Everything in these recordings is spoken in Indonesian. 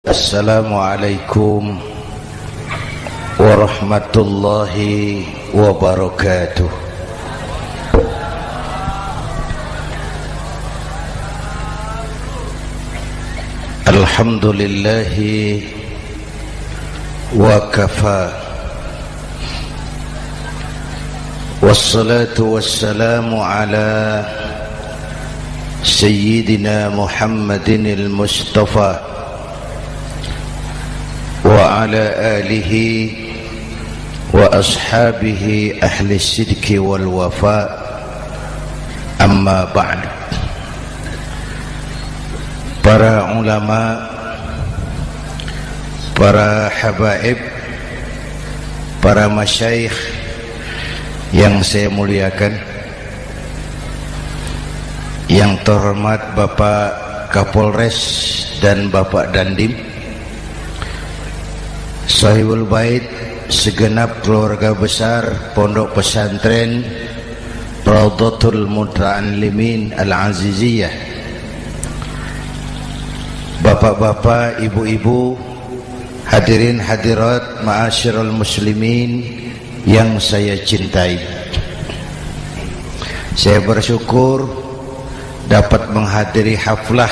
Assalamualaikum warahmatullahi wabarakatuh. Alhamdulillahi wa kafa, wassalatu wassalamu ala sayyidina Muhammadin al-Mustafa wa ala alihi wa ashabihi ahli sidqi wal wafa, amma ba'du. Para ulama, para habaib, para masyayikh yang saya muliakan, yang terhormat Bapak Kapolres dan Bapak Dandim, Sahibul Bait, segenap keluarga besar Pondok Pesantren Raudhatul Muta'allimin Al-Aziziyah, bapak-bapak, ibu-ibu, hadirin hadirat ma'asyiral muslimin yang saya cintai. Saya bersyukur dapat menghadiri haflah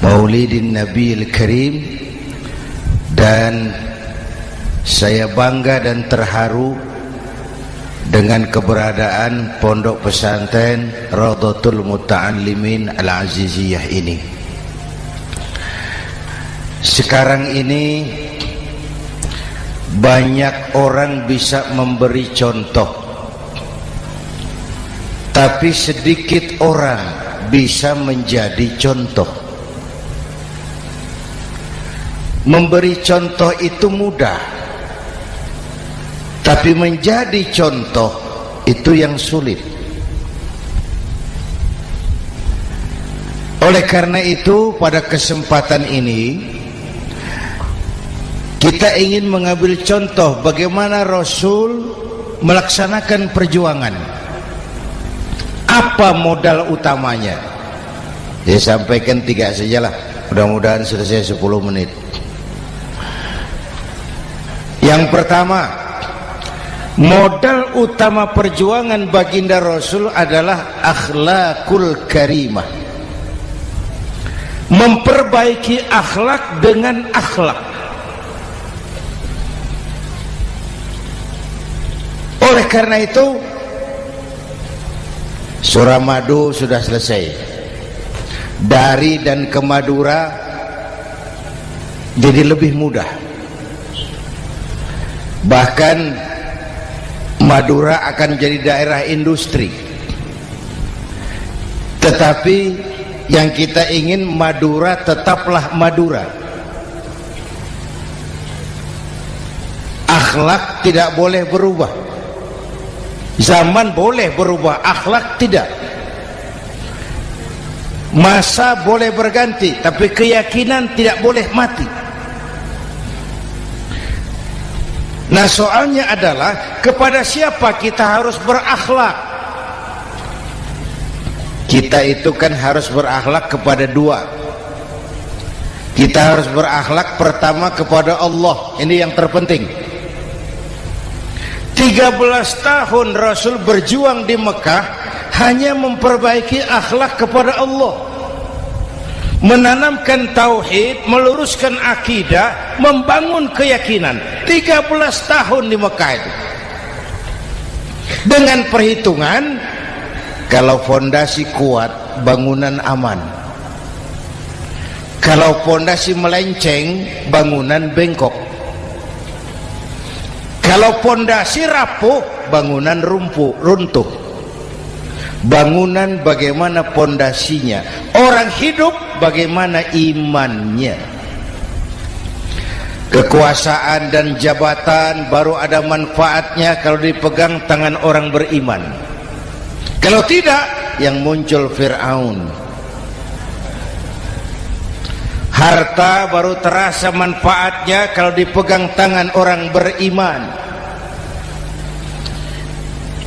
Maulidin Nabiil Karim, dan saya bangga dan terharu dengan keberadaan Pondok Pesantren Raudhatul Muta'allimin Al-Aziziyah ini. Sekarang ini banyak orang bisa memberi contoh, tapi sedikit orang bisa menjadi contoh. Memberi contoh itu mudah, tapi menjadi contoh itu yang sulit. Oleh karena itu, pada kesempatan ini kita ingin mengambil contoh bagaimana Rasul melaksanakan perjuangan. Apa modal utamanya? Saya sampaikan 3 sajalah, mudah-mudahan selesai 10 menit. Yang pertama, modal utama perjuangan baginda Rasul adalah akhlakul karimah. Memperbaiki akhlak dengan akhlak. Oleh karena itu, surah Madu sudah selesai. Dari dan ke Madura jadi lebih mudah. Bahkan Madura akan jadi daerah industri. Tetapi yang kita ingin, Madura tetaplah Madura. Akhlak tidak boleh berubah. Zaman boleh berubah, akhlak tidak. Masa boleh berganti, tapi keyakinan tidak boleh mati. Nah, soalnya adalah kepada siapa kita harus berakhlak. Kita itu kan harus berakhlak kepada 2. Kita harus berakhlak pertama kepada Allah. Ini yang terpenting. 13 tahun Rasul berjuang di Mekah hanya memperbaiki akhlak kepada Allah, menanamkan tauhid, meluruskan akidah, membangun keyakinan. 13 tahun di Mekah itu. Dengan perhitungan, kalau fondasi kuat, bangunan aman. Kalau fondasi melenceng, bangunan bengkok. Kalau fondasi rapuh, bangunan runtuh. Bangunan bagaimana fondasinya, orang hidup bagaimana imannya. Kekuasaan dan jabatan baru ada manfaatnya kalau dipegang tangan orang beriman. Kalau tidak, yang muncul Fir'aun. Harta baru terasa manfaatnya kalau dipegang tangan orang beriman.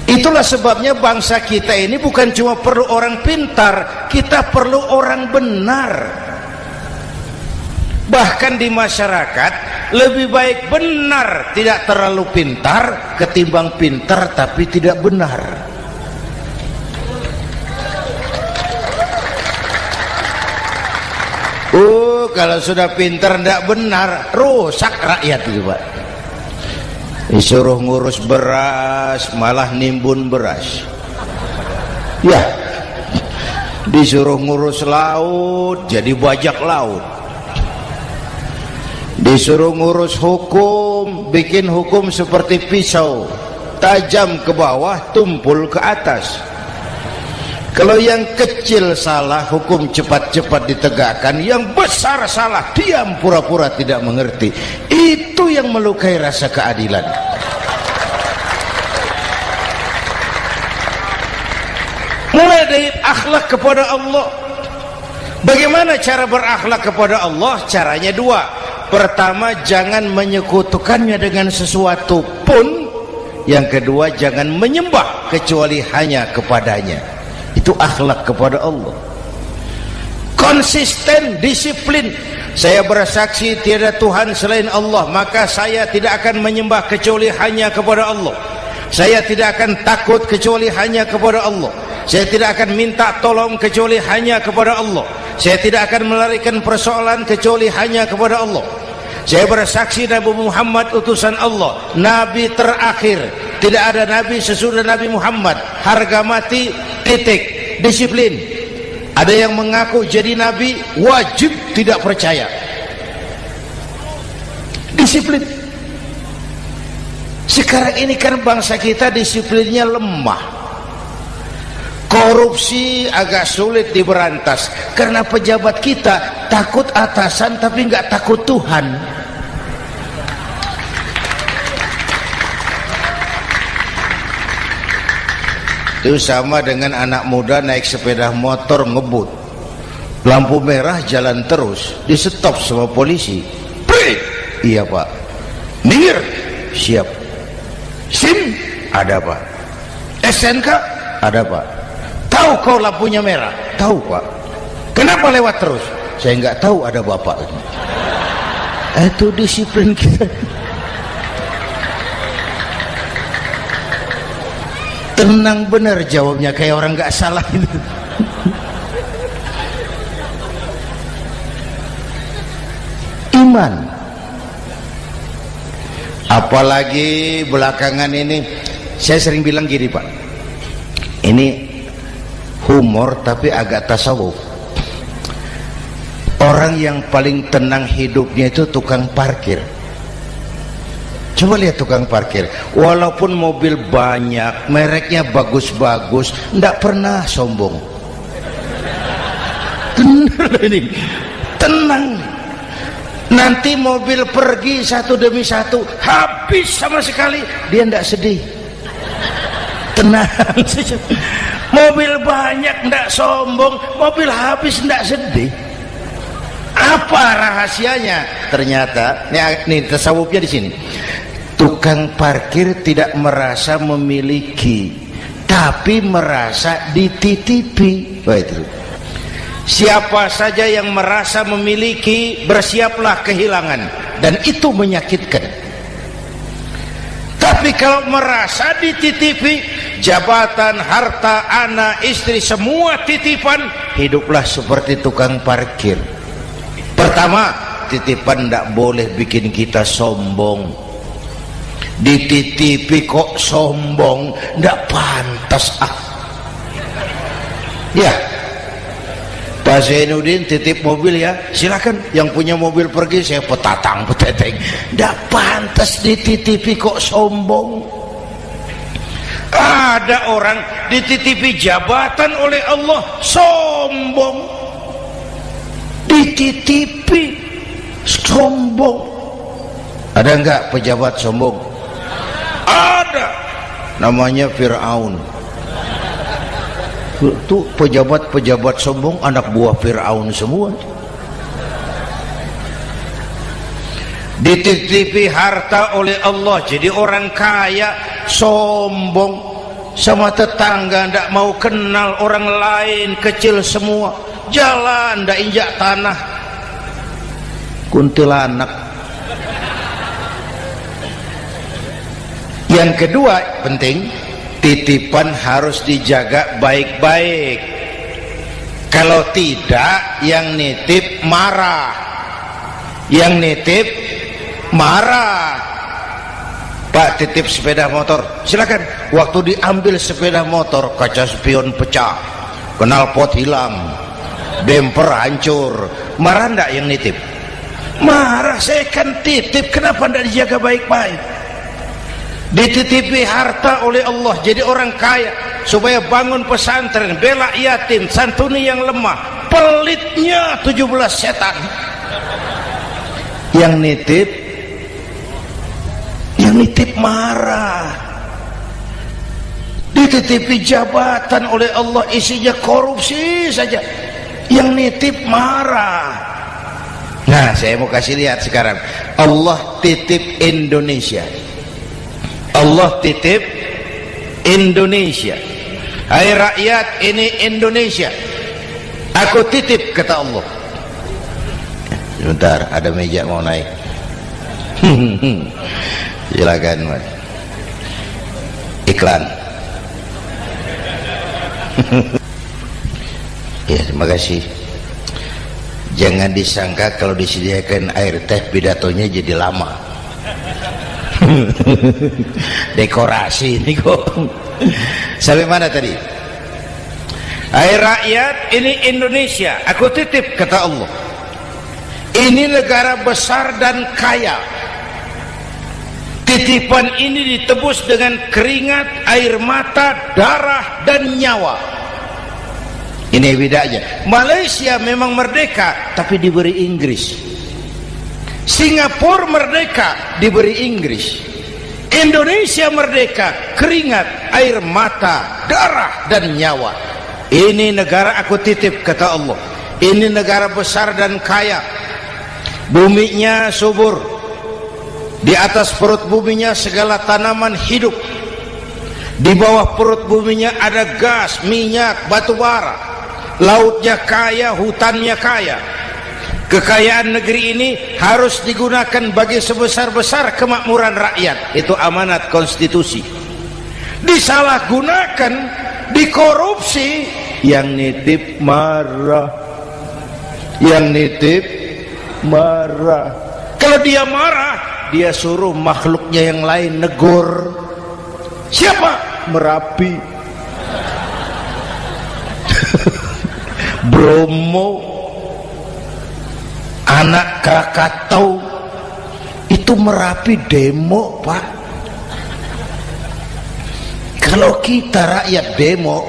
Itulah sebabnya bangsa kita ini bukan cuma perlu orang pintar, kita perlu orang benar. Bahkan di masyarakat lebih baik benar tidak terlalu pintar ketimbang pintar tapi tidak benar. Kalau sudah pintar tidak benar, rusak rakyat itu Pak. Disuruh ngurus beras malah nimbun beras, ya. Disuruh ngurus laut jadi bajak laut. Disuruh ngurus hukum, bikin hukum seperti pisau, tajam ke bawah, tumpul ke atas. Kalau yang kecil salah, hukum cepat-cepat ditegakkan. Yang besar salah, diam pura-pura tidak mengerti. Itu yang melukai rasa keadilan. Mulai dari akhlak kepada Allah. Bagaimana cara berakhlak kepada Allah? Caranya dua. Pertama, jangan menyekutukannya dengan sesuatu pun. Yang kedua, jangan menyembah kecuali hanya kepadanya. Itu akhlak kepada Allah. Konsisten, disiplin. Saya bersaksi tiada Tuhan selain Allah, maka saya tidak akan menyembah kecuali hanya kepada Allah. Saya tidak akan takut kecuali hanya kepada Allah. Saya tidak akan minta tolong kecuali hanya kepada Allah. Saya tidak akan melarikan persoalan kecuali hanya kepada Allah. Saya bersaksi Nabi Muhammad utusan Allah, Nabi terakhir. Tidak ada Nabi sesudah Nabi Muhammad. Harga mati, titik. Disiplin. Ada yang mengaku jadi Nabi, wajib tidak percaya. Disiplin. Sekarang ini kan bangsa kita disiplinnya lemah. Korupsi agak sulit diberantas karena pejabat kita takut atasan tapi nggak takut Tuhan. Itu sama dengan anak muda naik sepeda motor ngebut, lampu merah jalan terus, di stop sama polisi. Prit, iya Pak. Minggir, siap. SIM ada Pak. SNK ada Pak. Tahu kau lampunya merah? Tahu Pak. Kenapa lewat terus? Saya nggak tahu, ada Bapak. Itu disiplin kita. Tenang benar jawabnya, kayak orang nggak salah itu. Iman. Apalagi belakangan ini saya sering bilang gini Pak, ini humor tapi agak tasawuf. Orang yang paling tenang hidupnya itu tukang parkir. Coba lihat tukang parkir, walaupun mobil banyak, mereknya bagus-bagus, tidak pernah sombong. Benar ini, tenang. Nanti mobil pergi satu demi satu, habis sama sekali, dia tidak sedih. Tenang. Mobil banyak tidak sombong, mobil habis tidak sedih. Apa rahasianya? Ternyata, nih tasawufnya di sini. Tukang parkir tidak merasa memiliki, tapi merasa dititipi. Wah, itu. Siapa saja yang merasa memiliki, bersiaplah kehilangan, dan itu menyakitkan. Tapi kalau merasa dititipi, jabatan, harta, anak, istri, semua titipan, hiduplah seperti tukang parkir. Pertama, titipan tidak boleh bikin kita sombong. Dititipi kok sombong, tidak pantas ya. Pak Zainuddin titip mobil ya, silakan. Yang punya mobil pergi, saya peteteng. Tidak pantas dititipi kok sombong. Ada orang dititipi jabatan oleh Allah sombong, dititipi sombong. Ada enggak pejabat sombong? Ada, namanya Fir'aun. Itu pejabat-pejabat sombong anak buah Fir'aun semua. Dititipi harta oleh Allah, jadi orang kaya sombong, sama tetangga tidak mau kenal, orang lain kecil semua, jalan tidak injak tanah. kuntilanak. Yang kedua penting, titipan harus dijaga baik-baik. Kalau tidak, yang nitip marah. Yang nitip marah. Pak, titip sepeda motor, silakan. Waktu diambil sepeda motor, kaca spion pecah, knalpot hilang, bemper hancur. Marah enggak yang nitip? Marah. Saya kan titip, kenapa enggak dijaga baik-baik? Dititipi harta oleh Allah jadi orang kaya supaya bangun pesantren, bela yatim, santuni yang lemah. Pelitnya 17 setan. Yang nitip marah. Dititipi jabatan oleh Allah isinya korupsi saja, yang nitip marah. Nah, saya mau kasih lihat sekarang. Allah titip Indonesia. Allah titip Indonesia. Hai rakyat, ini Indonesia, aku titip, kata Allah. Sebentar, ada meja mau naik. Silakan, Mas. Iklan. Ya, terima kasih. Jangan disangka kalau disediakan air teh pidatonya jadi lama. Dekorasi ini kok. Sampai mana tadi? Hai rakyat, ini Indonesia, aku titip, kata Allah. Ini negara besar dan kaya. Titipan ini ditebus dengan keringat, air mata, darah, dan nyawa. Ini bedanya. Malaysia memang merdeka, tapi diberi Inggris. Singapura merdeka, diberi Inggris. Indonesia merdeka, keringat, air mata, darah, dan nyawa. Ini negara aku titip, kata Allah. Ini negara besar dan kaya. Buminya subur. Di atas perut buminya segala tanaman hidup. Di bawah perut buminya ada gas, minyak, batu bara. Lautnya kaya, hutannya kaya. Kekayaan negeri ini harus digunakan bagi sebesar-besar kemakmuran rakyat. Itu amanat konstitusi. Disalahgunakan, dikorupsi, yang nitip marah. Yang nitip marah. Kalau dia marah, dia suruh makhluknya yang lain negur. Siapa? Merapi, Bromo, anak Krakatau. Itu Merapi demo, Pak. Kalau kita rakyat demo,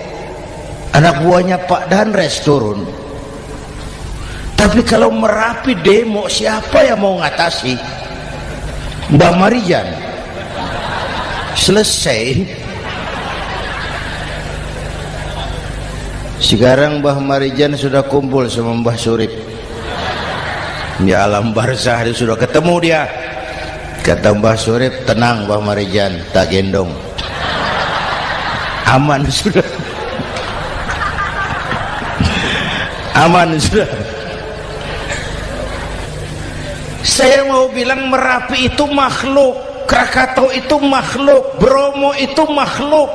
anak buahnya Pak Danres turun. Tapi kalau Merapi demo, siapa yang mau ngatasi? Mbah Marijan. Selesai. Sekarang Mbah Marijan sudah kumpul sama Mbah Surip di alam barzah. Dia sudah ketemu dia. Kata Mbah Surip, tenang Mbah Marijan, tak gendong. Aman sudah. Aman sudah. Saya mau bilang Merapi itu makhluk, Krakatau itu makhluk, Bromo itu makhluk.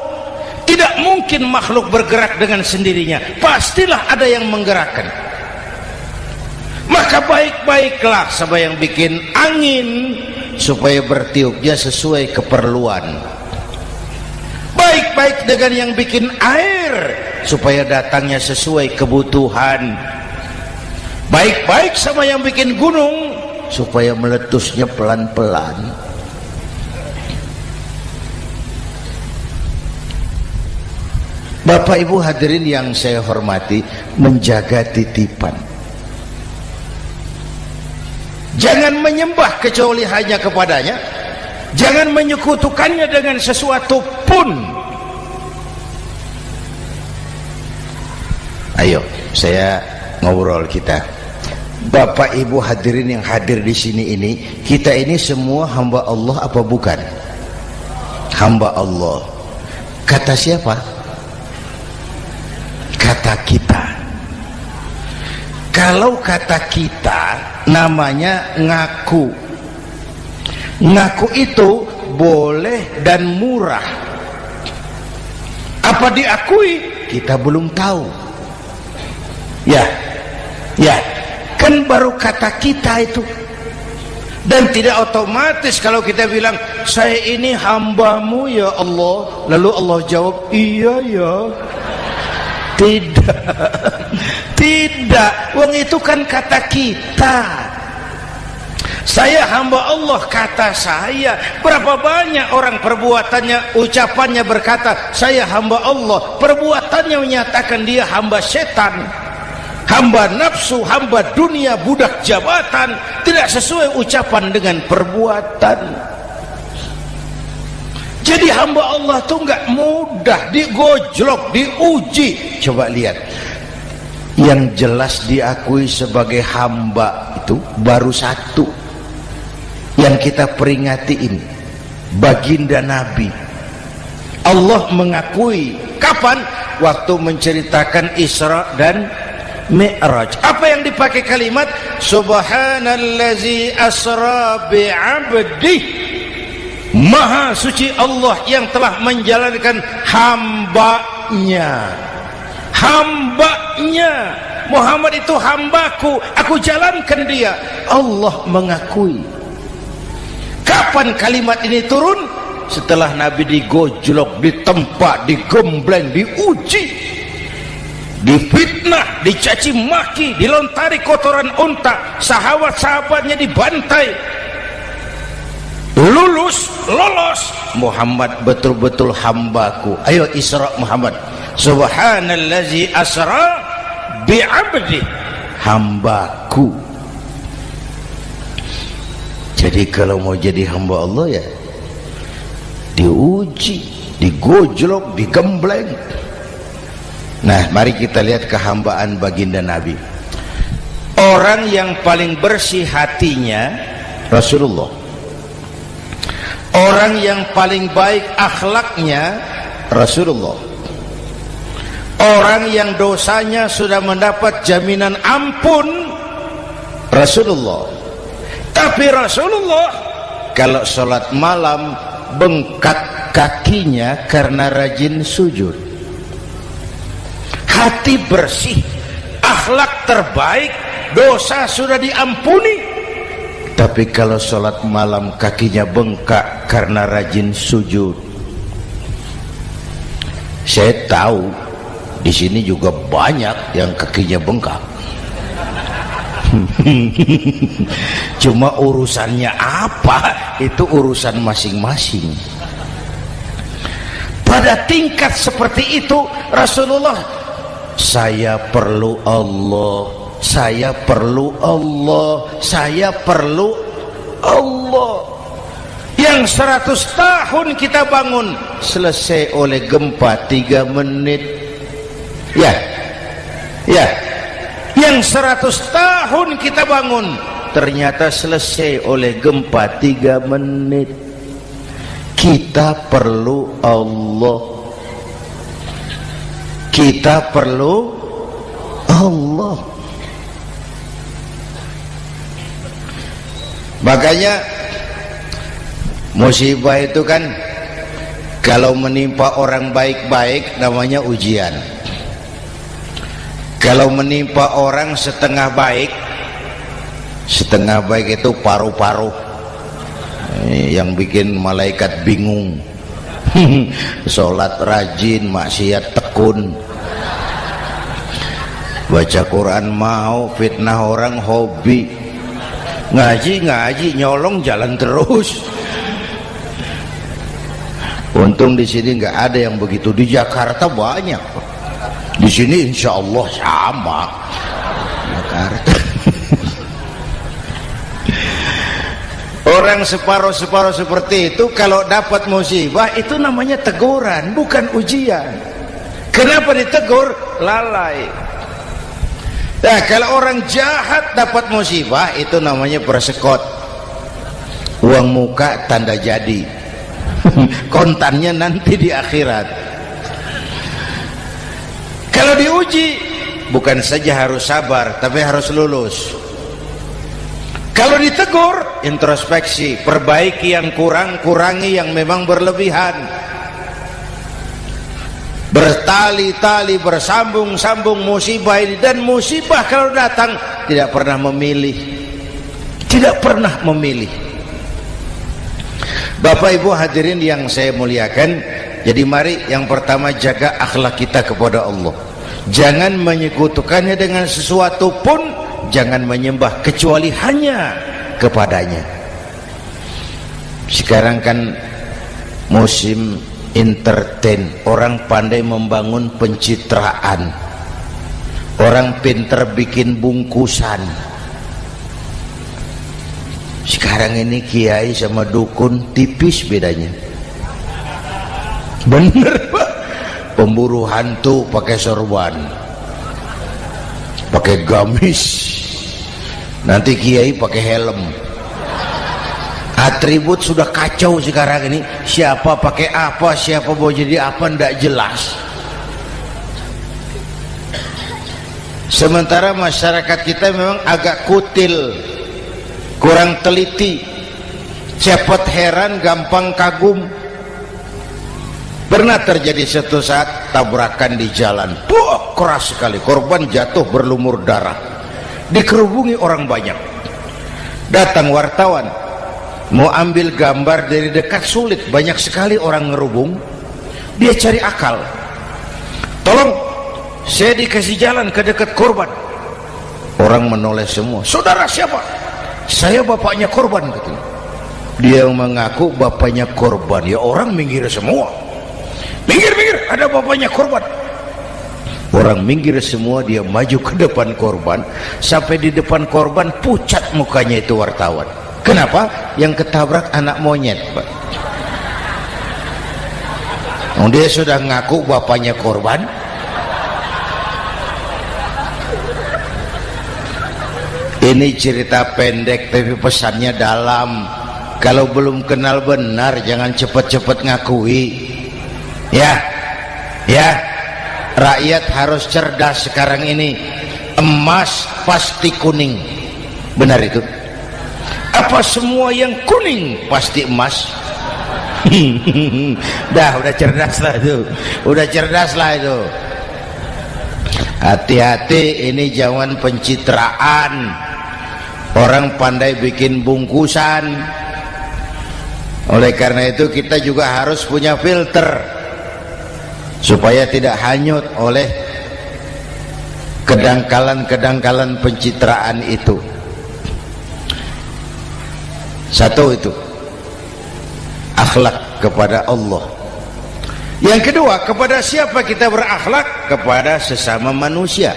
Tidak mungkin makhluk bergerak dengan sendirinya. Pastilah ada yang menggerakkan. Maka baik-baiklah sama yang bikin angin supaya bertiupnya sesuai keperluan. Baik-baik dengan yang bikin air supaya datangnya sesuai kebutuhan. Baik-baik sama yang bikin gunung supaya meletusnya pelan-pelan. Bapak Ibu hadirin yang saya hormati, menjaga titipan. Jangan menyembah kecuali hanya kepadanya. Jangan menyekutukannya dengan sesuatu pun. Ayo, saya ngobrol kita. Bapak Ibu hadirin yang hadir di sini ini, kita ini semua hamba Allah apa bukan? Hamba Allah. Kata siapa? Kata kita. Kalau kata kita namanya ngaku. Ngaku itu boleh dan murah. Apa diakui? Kita belum tahu. Ya, kan baru kata kita itu. Dan tidak otomatis kalau kita bilang saya ini hambamu ya Allah, lalu Allah jawab iya ya. Tidak, wong itu kan kata kita. Saya hamba Allah kata saya. Berapa banyak orang perbuatannya, ucapannya berkata saya hamba Allah, perbuatannya menyatakan dia hamba setan, hamba nafsu, hamba dunia, budak jabatan. Tidak sesuai ucapan dengan perbuatan. Jadi hamba Allah itu enggak mudah, digojlok, diuji. Coba lihat, yang jelas diakui sebagai hamba itu baru satu yang kita peringati ini, baginda Nabi. Allah mengakui kapan? Waktu menceritakan Isra dan Mi'raj. Apa yang dipakai kalimat? Subhanallazi asra bi'abdih. Maha suci Allah yang telah menjalankan hambanya. Hambanya. Muhammad itu hambaku, aku jalankan dia. Allah mengakui. Kapan kalimat ini turun? Setelah Nabi digojlok, ditempa, digembleng, diuji, difitnah, dicaci maki, dilontari kotoran unta, sahabat-sahabatnya dibantai. Lolos, Muhammad betul-betul hambaku. Ayo Isra Muhammad. Subhanallazi asra bi'abdi, hambaku. Jadi kalau mau jadi hamba Allah ya diuji, digojlok, digembleng. Nah, mari kita lihat kehambaan baginda Nabi. Orang yang paling bersih hatinya Rasulullah. Orang yang paling baik akhlaknya Rasulullah. Orang yang dosanya sudah mendapat jaminan ampun Rasulullah. Tapi Rasulullah kalau sholat malam bengkak kakinya karena rajin sujud. Hati bersih, akhlak terbaik, dosa sudah diampuni. Tapi kalau sholat malam kakinya bengkak karena rajin sujud. Saya tahu di sini juga banyak yang kakinya bengkak. Cuma urusannya apa? Itu urusan masing-masing. Pada tingkat seperti itu Rasulullah, saya perlu Allah. Saya perlu Allah, saya perlu Allah. Yang 100 tahun kita bangun selesai oleh gempa 3 menit. Ya. Yang 100 tahun kita bangun ternyata selesai oleh gempa 3 menit. Kita perlu Allah. Kita perlu Allah. Makanya musibah itu kan kalau menimpa orang baik-baik namanya ujian. Kalau menimpa orang setengah baik itu paru-paru yang bikin malaikat bingung. Sholat rajin, maksiat tekun, baca Quran mau, fitnah orang hobi, ngaji nyolong jalan terus. Untung di sini nggak ada yang begitu. Di Jakarta banyak. Di sini insya Allah sama. Jakarta. Orang separuh-separuh seperti itu kalau dapat musibah itu namanya teguran, bukan ujian. Kenapa ditegur? Lalai. Nah, kalau orang jahat dapat musibah itu namanya persekot. Uang muka tanda jadi. Kontannya nanti di akhirat. Kalau diuji bukan saja harus sabar tapi harus lulus. Kalau ditegur, introspeksi, perbaiki yang kurang, kurangi yang memang berlebihan. Bertali-tali, bersambung-sambung musibah ini, dan musibah kalau datang tidak pernah memilih, tidak pernah memilih. Bapak Ibu hadirin yang saya muliakan, jadi mari yang pertama jaga akhlak kita kepada Allah. Jangan menyekutukannya dengan sesuatu pun, jangan menyembah kecuali hanya kepadanya. Sekarang kan musim entertain, orang pandai membangun pencitraan, orang pinter bikin bungkusan. Sekarang ini kiai sama dukun tipis bedanya. Bener Pak, pemburu hantu pakai sorban, pakai gamis, nanti kiai pakai helm. Atribut sudah kacau sekarang ini, siapa pakai apa, siapa mau jadi apa, ndak jelas. Sementara masyarakat kita memang agak kutil, kurang teliti, cepat heran, gampang kagum. Pernah terjadi suatu saat tabrakan di jalan, keras sekali, korban jatuh berlumur darah, dikerubungi orang banyak. Datang wartawan mau ambil gambar dari dekat, sulit, banyak sekali orang ngerubung. Dia cari akal, tolong saya dikasih jalan ke dekat korban. Orang menoleh semua. Saudara siapa? Saya bapaknya korban, katanya. Dia mengaku bapaknya korban. Ya orang minggir semua, minggir, ada bapaknya korban. Orang minggir semua, dia maju ke depan korban. Sampai di depan korban pucat mukanya itu wartawan. Kenapa? Yang ketabrak anak monyet, Pak. Dia sudah ngaku bapaknya korban. Ini cerita pendek tapi pesannya dalam. Kalau belum kenal benar jangan cepat-cepat ngakui. Ya, rakyat harus cerdas sekarang ini. Emas pasti kuning, benar itu? Apa semua yang kuning pasti emas? Udah cerdas lah itu, udah cerdas lah itu. Hati-hati, ini jangan pencitraan. Orang pandai bikin bungkusan. Oleh karena itu kita juga harus punya filter supaya tidak hanyut oleh kedangkalan-kedangkalan pencitraan itu. Satu itu akhlak kepada Allah. Yang kedua, kepada siapa kita berakhlak? Kepada sesama manusia.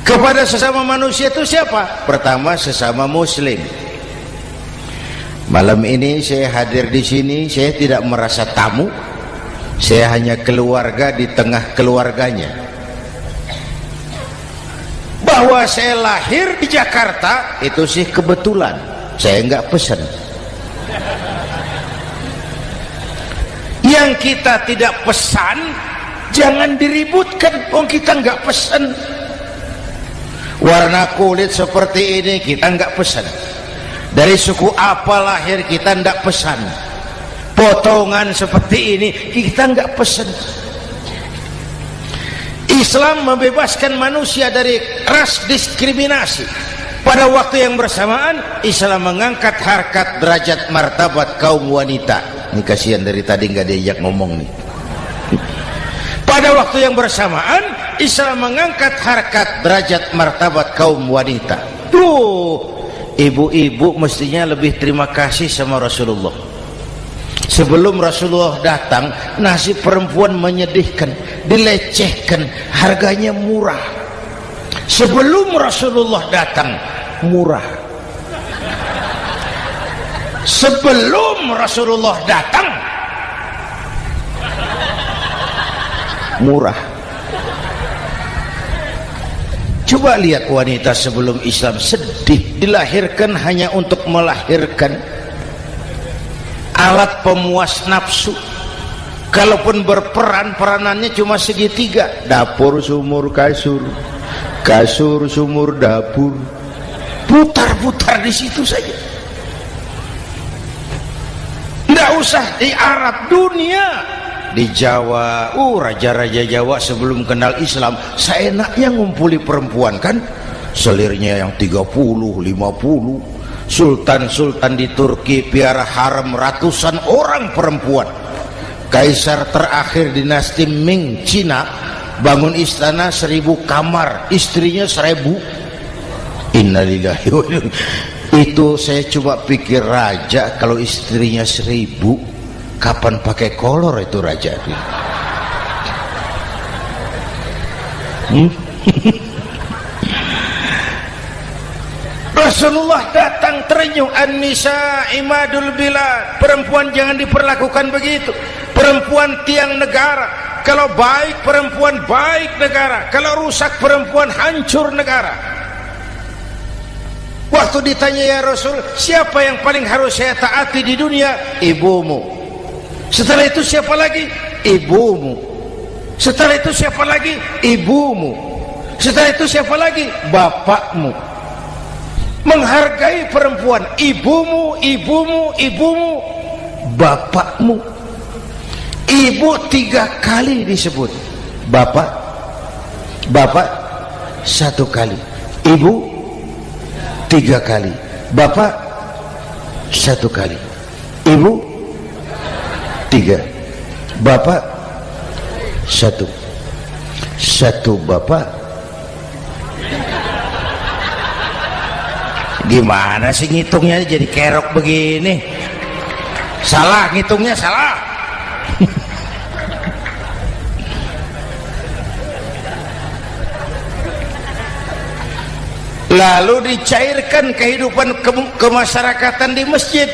Kepada sesama manusia itu siapa? Pertama, sesama muslim. Malam ini saya hadir di sini, saya tidak merasa tamu. Saya hanya keluarga di tengah keluarganya. Bahwa saya lahir di Jakarta itu sih kebetulan. Saya enggak pesan. Yang kita tidak pesan jangan diributkan. Kita enggak pesan. Warna kulit seperti ini kita enggak pesan. Dari suku apa lahir kita enggak pesan. Potongan seperti ini kita enggak pesan. Islam membebaskan manusia dari ras diskriminasi. Pada waktu yang bersamaan Islam mengangkat harkat, derajat, martabat kaum wanita. Ini kasihan dari tadi nggak diajak ngomong nih. Pada waktu yang bersamaan Islam mengangkat harkat, derajat, martabat kaum wanita. Tuh, ibu-ibu mestinya lebih terima kasih sama Rasulullah. Sebelum Rasulullah datang, nasib perempuan menyedihkan, dilecehkan, harganya murah. Sebelum Rasulullah datang, murah. Sebelum Rasulullah datang, murah. Coba lihat wanita sebelum Islam, sedih, dilahirkan hanya untuk melahirkan, alat pemuas nafsu. Kalaupun berperan, peranannya cuma segitiga, dapur sumur kasur, kasur sumur dapur, putar-putar di situ saja. Tidak usah di Arab, dunia, di Jawa. Raja-raja Jawa sebelum kenal Islam seenaknya ngumpuli perempuan kan, selirnya yang 30, 50. Sultan-sultan di Turki piara harem ratusan orang perempuan. Kaisar terakhir dinasti Ming Cina bangun istana 1000 kamar, istrinya 1000. Innalillahi wa inna ilaihi. Itu saya coba pikir, raja kalau istrinya 1000, kapan pakai kolor itu raja? Rasulullah datang terenyuh, an-nisa imadul bilad, perempuan jangan diperlakukan begitu, perempuan tiang negara, kalau baik perempuan baik negara, kalau rusak perempuan hancur negara. Waktu ditanya, ya Rasul, siapa yang paling harus saya taati di dunia? Ibumu. Setelah itu siapa lagi? Ibumu. Setelah itu siapa lagi? Ibumu. Setelah itu siapa lagi? Bapakmu. Menghargai perempuan, ibumu, ibumu, ibumu, bapakmu. Ibu 3 kali disebut, bapak 1 kali, ibu 3 kali, bapak 1 kali, ibu 3, bapak 1 bapak. Gimana sih ngitungnya jadi kerok begini? Salah ngitungnya, salah. Lalu dicairkan kehidupan kemasyarakatan di masjid.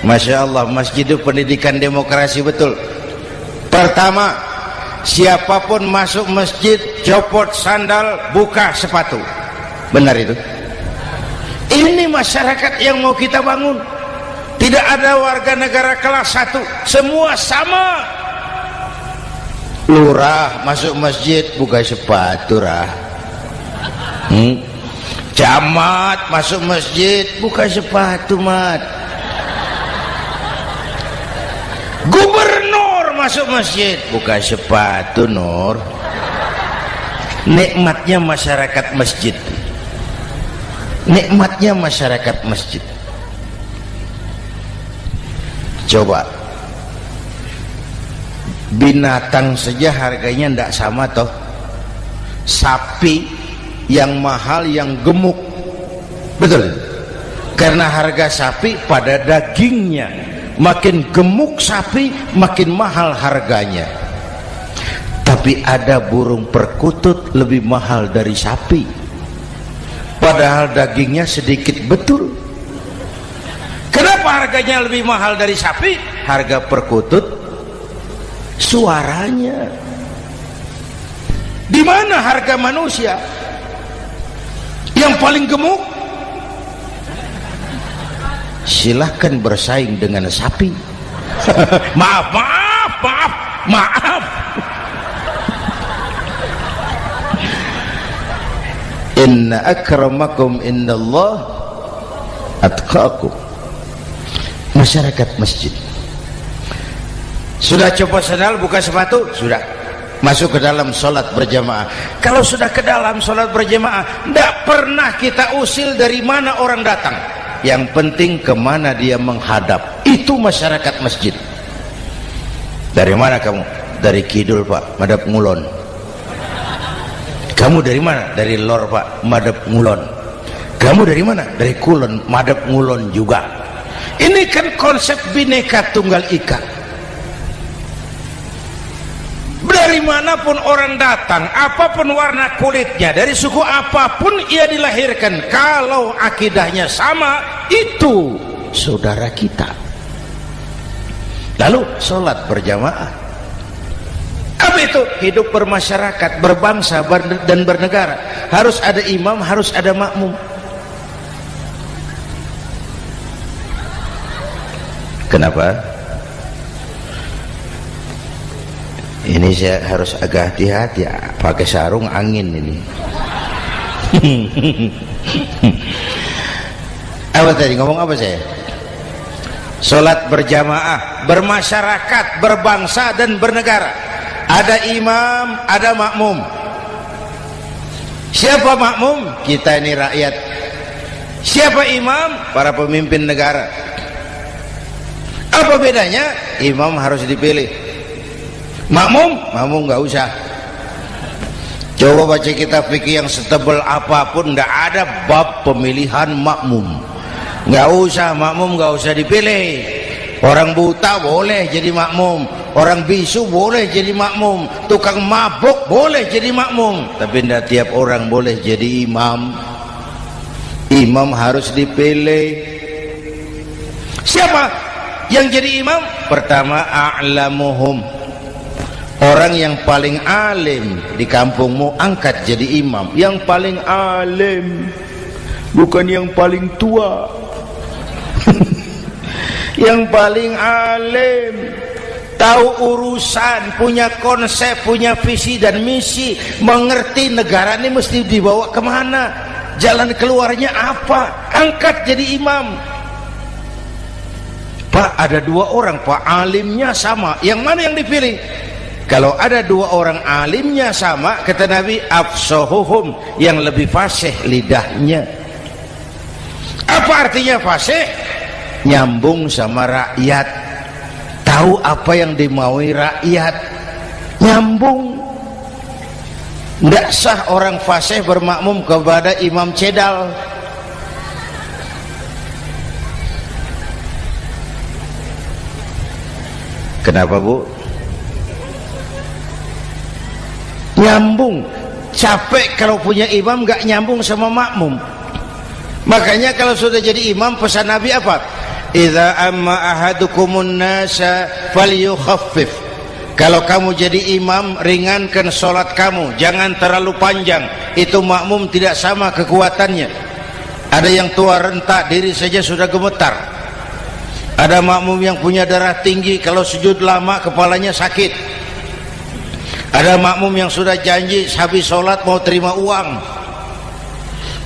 Masya Allah, masjid itu pendidikan demokrasi betul. Pertama, siapapun masuk masjid copot sandal, buka sepatu. Benar itu? Ini masyarakat yang mau kita bangun. Tidak ada warga negara kelas 1, semua sama. Lurah masuk masjid buka sepatu, rah. Camat masuk masjid buka sepatu, mat. Gubernur masuk masjid buka sepatu, Nur. Nikmatnya masyarakat masjid. Nikmatnya masyarakat masjid. Coba binatang saja harganya tidak sama toh. Sapi yang mahal, yang gemuk, betul? Karena harga sapi pada dagingnya. Makin gemuk sapi makin mahal harganya. Tapi ada burung perkutut lebih mahal dari sapi, padahal dagingnya sedikit, betul. Kenapa harganya lebih mahal dari sapi? Harga perkutut suaranya. Di mana harga manusia? Yang paling gemuk silahkan bersaing dengan sapi. maaf. Inna akramakum indallah atqakum. Masyarakat masjid sudah coba sandal, buka sepatu, sudah masuk ke dalam sholat berjamaah. Kalau sudah ke dalam sholat berjamaah, tidak pernah kita usil dari mana orang datang, yang penting kemana dia menghadap. Itu masyarakat masjid. Dari mana kamu? Dari kidul, Pak, madhab ngulon. Kamu dari mana? Dari lor, Pak, madhab ngulon. Kamu dari mana? Dari kulon, madhab ngulon juga. Ini kan konsep Bhinneka Tunggal Ika. Dari manapun orang datang, apapun warna kulitnya, dari suku apapun ia dilahirkan, kalau akidahnya sama, itu saudara kita. Lalu sholat berjamaah. Apa itu? Hidup bermasyarakat, berbangsa dan bernegara. Harus ada imam, harus ada makmum. Kenapa? Ini saya harus agak hati-hati ya, pakai sarung angin ini. Apa tadi ngomong apa saya? Sholat berjamaah, bermasyarakat, berbangsa dan bernegara. Ada imam, ada makmum. Siapa makmum? Kita ini rakyat. Siapa imam? Para pemimpin negara. Apa bedanya? Imam harus dipilih. Makmum? Makmum nggak usah. Coba baca kitab fikih yang setebal apapun, nggak ada bab pemilihan makmum. Nggak usah, makmum nggak usah dipilih. Orang buta boleh jadi makmum, orang bisu boleh jadi makmum, tukang mabuk boleh jadi makmum, tapi tidak tiap orang boleh jadi imam. Imam harus dipilih. Siapa yang jadi imam? Pertama, a'lamuhum, orang yang paling alim di kampungmu angkat jadi imam. Yang paling alim, bukan yang paling tua. Yang paling alim, tahu urusan, punya konsep, punya visi dan misi, mengerti negara ini mesti dibawa kemana, jalan keluarnya apa, angkat jadi imam. Pak, ada dua orang Pak, alimnya sama, yang mana yang dipilih? Kalau ada dua orang alimnya sama, kata Nabi, afsahuhum, yang lebih fasih lidahnya. Apa artinya fasih? Nyambung sama rakyat, tahu apa yang dimaui rakyat, nyambung. Tidak sah orang fasih bermakmum kepada imam cedal. Kenapa Bu? Nyambung. Capek kalau punya imam gak nyambung sama makmum. Makanya kalau sudah jadi imam, pesan Nabi apa? Idza amma ahadukumun nasa falyukhaffif. Kalau kamu jadi imam, ringankan sholat kamu, jangan terlalu panjang. Itu makmum tidak sama kekuatannya. Ada yang tua renta, diri saja sudah gemetar. Ada makmum yang punya darah tinggi, kalau sujud lama kepalanya sakit. Ada makmum yang sudah janji habis sholat mau terima uang.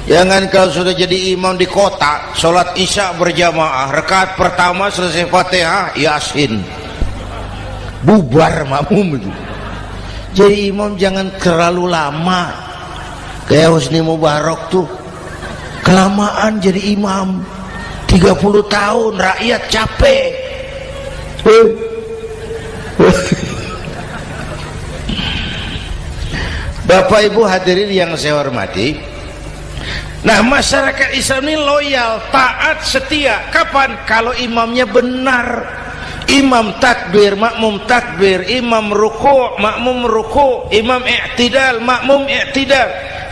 Jangan kalau sudah jadi imam di kota, sholat isya berjamaah, rakaat pertama selesai Fatihah, Yasin, bubar makmum itu. Jadi imam jangan terlalu lama. Kayak Husni Mubarak tuh, kelamaan jadi imam, 30 tahun, rakyat capek. Bapak Ibu hadirin yang saya hormati, nah masyarakat Islam ini loyal, taat, setia. Kapan? Kalau imamnya benar. Imam takbir, makmum takbir, imam ruku', makmum ruku', imam i'tidal, makmum i'tidal,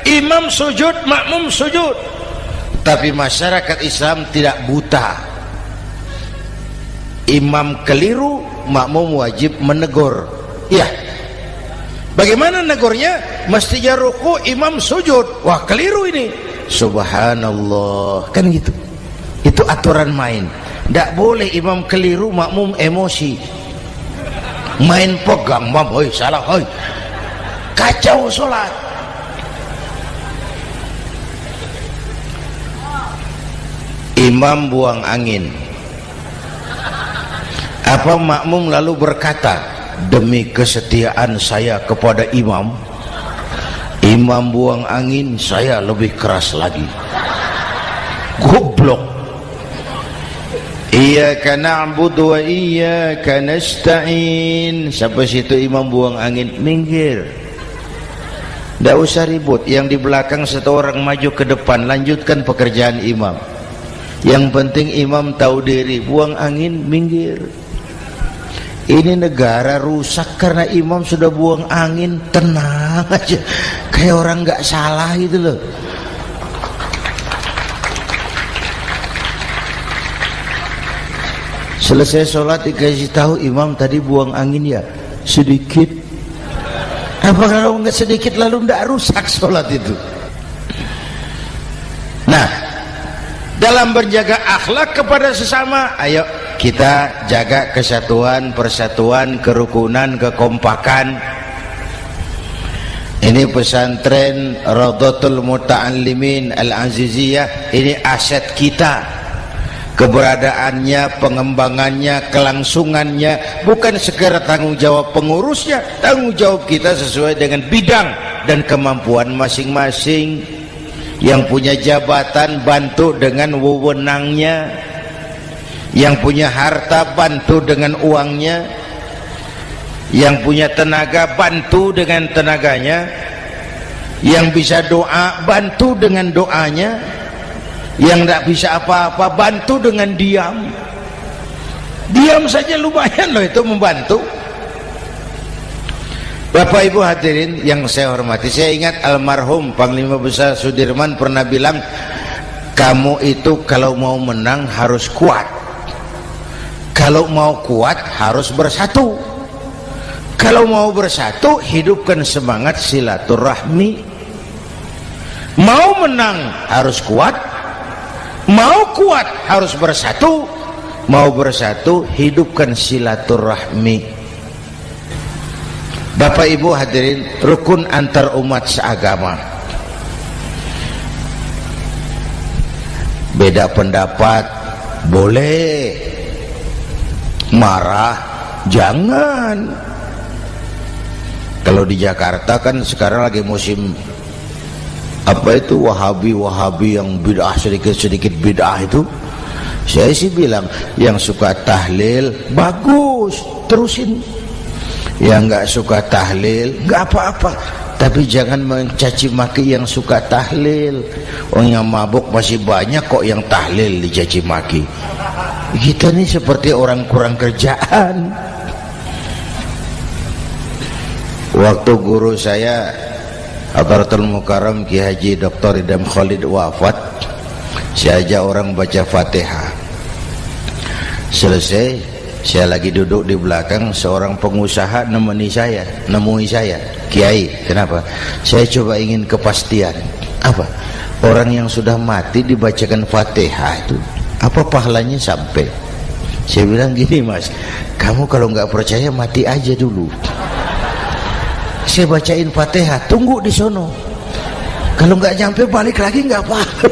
imam sujud, makmum sujud. Tapi masyarakat Islam tidak buta. Imam keliru, makmum wajib menegur. Ya. Bagaimana negurnya? Mestinya ruku', imam sujud. Wah, keliru ini. Subhanallah, kan gitu. Itu aturan main. Tidak boleh imam keliru, makmum emosi, main pegang, mam, hoi salah, hoi, kacau sholat. Imam buang angin, apa makmum lalu berkata, demi kesetiaan saya kepada imam, imam buang angin, saya lebih keras lagi. Goblok. Iyyaka na'budu wa iyyaka nasta'in. Sampai situ imam buang angin, minggir. Tidak usah ribut. Yang di belakang satu orang maju ke depan, lanjutkan pekerjaan imam. Yang penting imam tahu diri, buang angin, minggir. Ini negara rusak karena imam sudah buang angin. Tenang aja, kayak orang nggak salah gitu loh. Selesai sholat dikasih tahu, imam tadi buang angin ya sedikit. Apa kalau nggak sedikit lalu nggak rusak sholat itu? Nah, dalam berjaga akhlak kepada sesama, ayo kita jaga kesatuan, persatuan, kerukunan, kekompakan. Ini pesantren Raudhatul Muta'allimin Al-Aziziyah, ini aset kita. keberadaannya, pengembangannya, kelangsungannya, bukan segera tanggung jawab pengurusnya, tanggung jawab kita sesuai dengan bidang dan kemampuan masing-masing. Yang punya jabatan bantu dengan wewenangnya, yang punya harta bantu dengan uangnya, yang punya tenaga bantu dengan tenaganya, yang bisa doa bantu dengan doanya, yang tidak bisa apa-apa bantu dengan diam. Diam saja lumayan loh itu membantu. Bapak Ibu hadirin yang saya hormati, saya ingat almarhum Panglima Besar Sudirman pernah bilang, kamu itu kalau mau menang harus kuat, kalau mau kuat harus bersatu, kalau mau bersatu hidupkan semangat silaturahmi. Mau menang harus kuat, mau kuat harus bersatu, mau bersatu hidupkan silaturahmi. Bapak Ibu hadirin, rukun antar umat seagama. Beda pendapat boleh, marah jangan. Kalau di Jakarta kan sekarang lagi musim apa itu wahabi yang bid'ah, sedikit bid'ah itu. Saya sih bilang yang suka tahlil bagus, terusin. Yang nggak suka tahlil nggak apa-apa, tapi jangan mencaci maki yang suka tahlil. Orang yang mabuk masih banyak kok yang tahlil dicaci maki. Kita nih seperti orang kurang kerjaan. Waktu guru saya Hadratul Mukarram Ki Haji Dr. Idham Khalid wafat, saya ajak orang baca Fatihah. Selesai, saya lagi duduk di belakang, seorang pengusaha nemui saya, Kiai, kenapa? Saya coba ingin kepastian. Apa? Orang yang sudah mati dibacakan Fatihah itu, apa pahalanya sampai? Saya bilang gini, Mas, kamu kalau nggak percaya mati aja dulu. Saya bacain Fatihah, tunggu di sono. Kalau nggak nyampe balik lagi nggak apa-apa.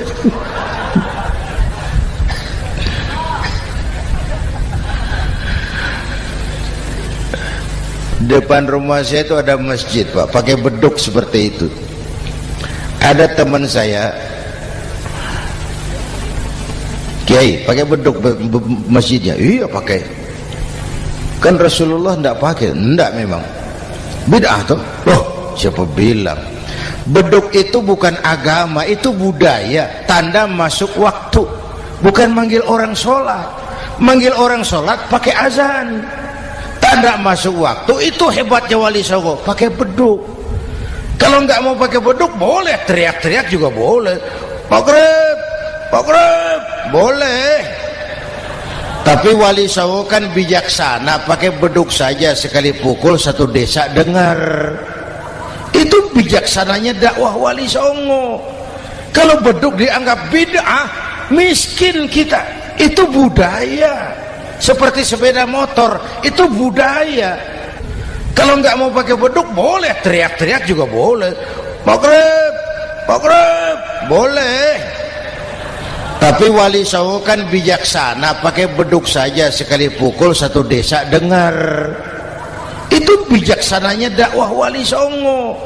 Depan rumah saya itu ada masjid, Pak, pakai beduk seperti itu. Ada teman saya, Kiai, pakai beduk masjidnya. Iya pakai. Kan Rasulullah tidak pakai. Tidak memang. Bid'ah tuh. Loh, siapa bilang? Beduk itu bukan agama, itu budaya, tanda masuk waktu. Bukan manggil orang sholat. Manggil orang sholat pakai azan. Tanda masuk waktu, itu hebatnya Wali Songo, pakai beduk. Kalau nggak mau pakai beduk boleh, teriak-teriak juga boleh. Maghrib, boleh. Tapi Wali Songo kan bijaksana, pakai beduk saja, sekali pukul satu desa dengar. Itu bijaksananya dakwah Wali Songo. Kalau beduk dianggap bid'ah, miskin kita. Itu budaya. Seperti sepeda motor, itu budaya. Kalau nggak mau pakai beduk boleh, teriak-teriak juga boleh. Maghrib, boleh. Tapi Wali Songo kan bijaksana, pakai beduk saja, sekali pukul satu desa dengar. Itu bijaksananya dakwah Wali Songo.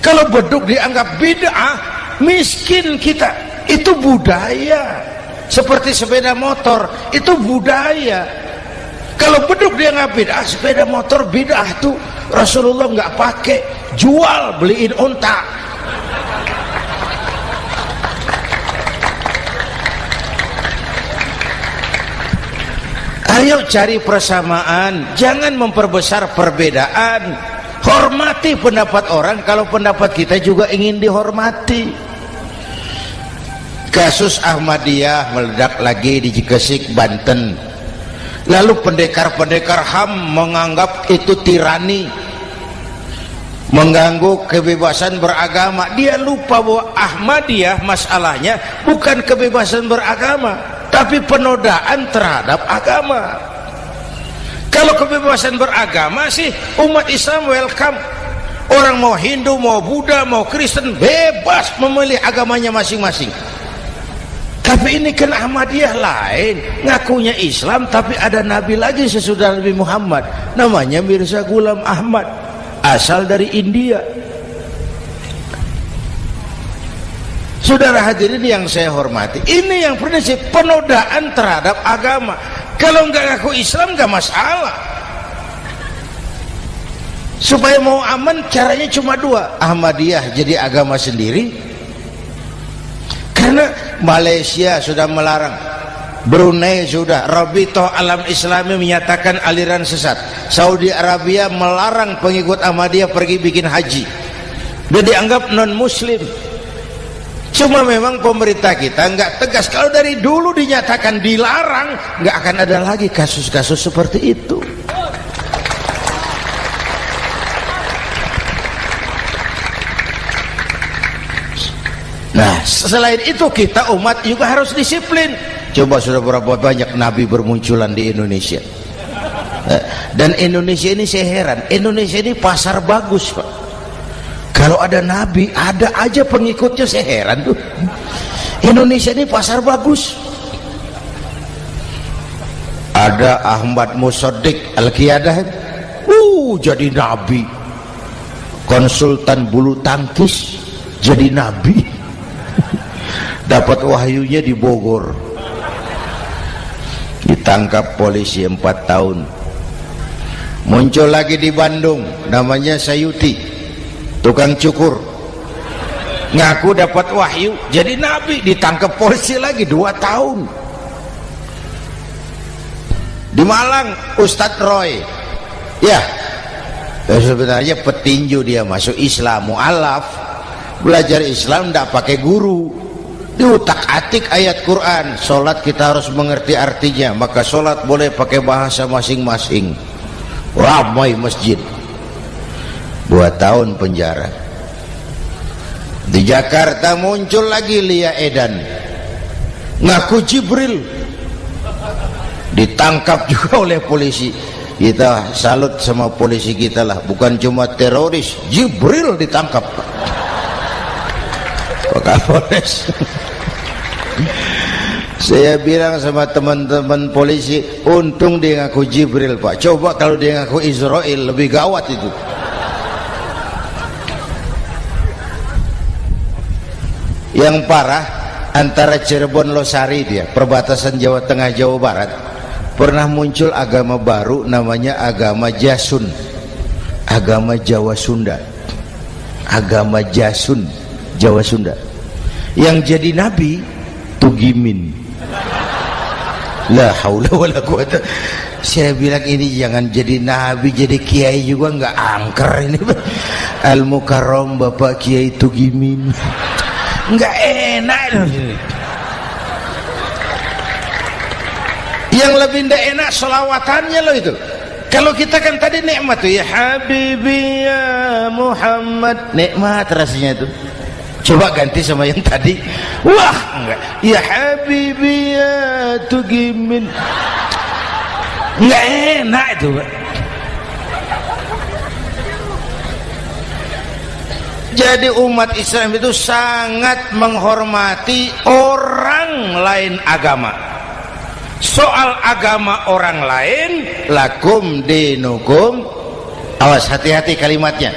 Kalau beduk dianggap bid'ah, miskin kita. Itu budaya. Seperti sepeda motor, itu budaya. Kalau beduk dia nggak bid'ah, sepeda motor bid'ah tuh. Rasulullah nggak pakai, jual, beliin unta. Ayo cari persamaan, jangan memperbesar perbedaan. Hormati pendapat orang kalau pendapat kita juga ingin dihormati. Kasus Ahmadiyah meledak lagi di Cikesik, Banten. Lalu pendekar-pendekar HAM menganggap itu tirani, mengganggu kebebasan beragama. Dia lupa bahwa Ahmadiyah masalahnya bukan kebebasan beragama, tapi penodaan terhadap agama. Kalau kebebasan beragama sih umat Islam welcome. Orang mau Hindu, mau Buddha, mau Kristen bebas memilih agamanya masing-masing. Tapi ini kan Ahmadiyah lain, ngakunya Islam tapi ada nabi lagi sesudah Nabi Muhammad, namanya Mirza Ghulam Ahmad, asal dari India. Saudara hadirin yang saya hormati, ini yang prinsip penodaan terhadap agama. Kalau nggak ngaku Islam nggak masalah. Supaya mau aman caranya cuma dua, Ahmadiyah jadi agama sendiri, karena Malaysia sudah melarang, Brunei sudah, Rabithah Alam Islami menyatakan aliran sesat, Saudi Arabia melarang pengikut Ahmadiyah pergi bikin haji, dia dianggap non muslim. Cuma memang pemerintah kita nggak tegas. Kalau dari dulu dinyatakan dilarang, nggak akan ada lagi kasus-kasus seperti itu. Nah, selain itu kita umat juga harus disiplin. Coba sudah berapa banyak nabi bermunculan di Indonesia. Dan Indonesia ini saya heran, Indonesia ini pasar bagus, Pak. Kalau ada nabi, ada aja pengikutnya, saya heran tuh. Indonesia ini pasar bagus. Ada Ahmad Musaddiq Al-Qiyadah, jadi nabi. Konsultan bulu tangkis jadi nabi. Dapat wahyunya di Bogor, ditangkap polisi 4 tahun. Muncul lagi di Bandung, namanya Sayuti, tukang cukur, ngaku dapat wahyu jadi nabi, ditangkap polisi lagi 2 tahun. Di Malang Ustadz Roy, ya sebenarnya petinju, dia masuk Islam, mu'alaf, belajar Islam tidak pakai guru, diutak-atik ayat Quran. Sholat kita harus mengerti artinya, maka sholat boleh pakai bahasa masing-masing. Ramai masjid. 2 tahun penjara. Di Jakarta muncul lagi Lia Edan, ngaku Jibril, ditangkap juga oleh polisi. Kita salut sama polisi kita lah, bukan cuma teroris, Jibril ditangkap Pak Kapolres. Saya bilang sama teman-teman polisi, untung dia ngaku Jibril, Pak. Coba kalau dia ngaku Israel, lebih gawat itu. Yang parah, antara Cirebon Losari, dia perbatasan Jawa Tengah Jawa Barat, pernah muncul agama baru namanya agama Jasun, agama Jawa Sunda, agama Jasun Jawa Sunda. Yang jadi nabi Tugimin. La haula wala quwata. Saya bilang ini jangan jadi nabi, jadi kiai juga nggak angker ini. Al Mukarram Bapak Kiai Tugimin, nggak enak. Yang lebih nggak enak selawatannya loh itu. Kalau kita kan tadi nikmat tuh, ya Habibi ya Muhammad, nikmat rasanya itu. Coba ganti sama yang tadi, wah enggak, ya Habibi ya Tugimin, enggak enak itu, Pak. Jadi umat Islam itu sangat menghormati orang lain agama. Soal agama orang lain, lakum dinukum, awas hati-hati kalimatnya.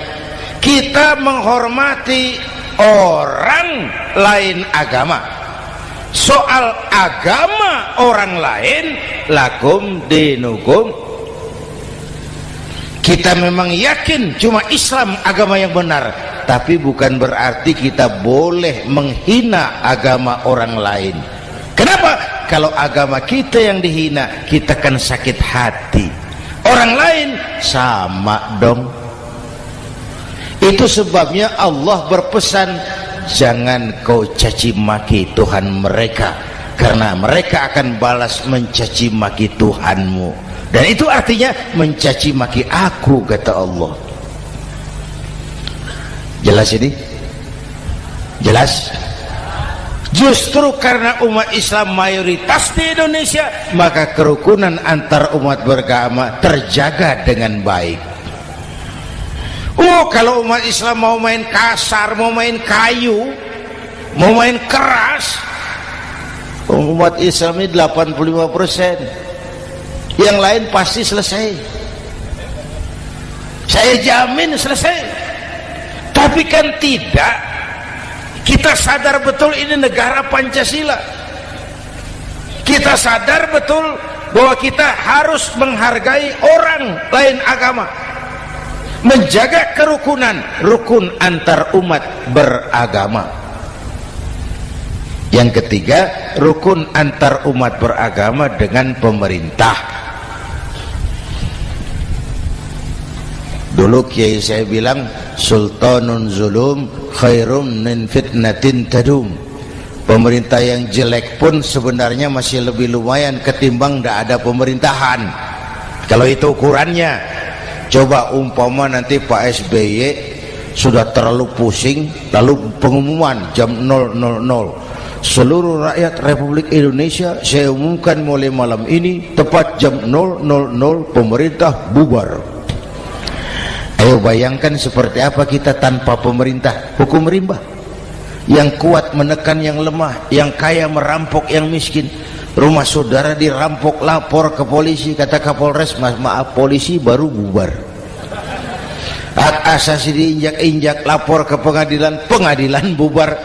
Kita menghormati orang lain agama. Soal agama orang lain, lakum dinukum. Kita memang yakin cuma Islam agama yang benar, tapi bukan berarti kita boleh menghina agama orang lain. Kenapa? Kalau agama kita yang dihina, kita kan sakit hati. Orang lain sama dong. Itu sebabnya Allah berpesan, jangan kau caci maki Tuhan mereka, karena mereka akan balas mencaci maki Tuhanmu. Dan itu artinya mencaci maki aku, kata Allah. Jelas ini? Jelas? Justru karena umat Islam mayoritas di Indonesia, maka kerukunan antar umat beragama terjaga dengan baik. Kalau umat Islam mau main kasar, mau main kayu, mau main keras, Umat Islam ini 85%, yang lain pasti selesai, saya jamin selesai. Tapi kan tidak, kita sadar betul ini negara Pancasila, kita sadar betul bahwa kita harus menghargai orang lain agama, menjaga kerukunan, rukun antar umat beragama. Yang ketiga, rukun antar umat beragama dengan pemerintah. Dulu kiai saya bilang, sultanun zulum khairum min fitnatin tadum. Pemerintah yang jelek pun sebenarnya masih lebih lumayan ketimbang tidak ada pemerintahan, kalau itu ukurannya. Coba umpama nanti Pak SBY sudah terlalu pusing, lalu pengumuman jam 000, seluruh rakyat Republik Indonesia saya umumkan mulai malam ini tepat jam 000 pemerintah bubar. Ayo bayangkan seperti apa kita tanpa pemerintah. Hukum rimba, yang kuat menekan yang lemah, yang kaya merampok yang miskin. Rumah saudara dirampok, lapor ke polisi, kata Kapolres, maaf polisi baru bubar. Hak asasi diinjak-injak, lapor ke pengadilan, pengadilan bubar.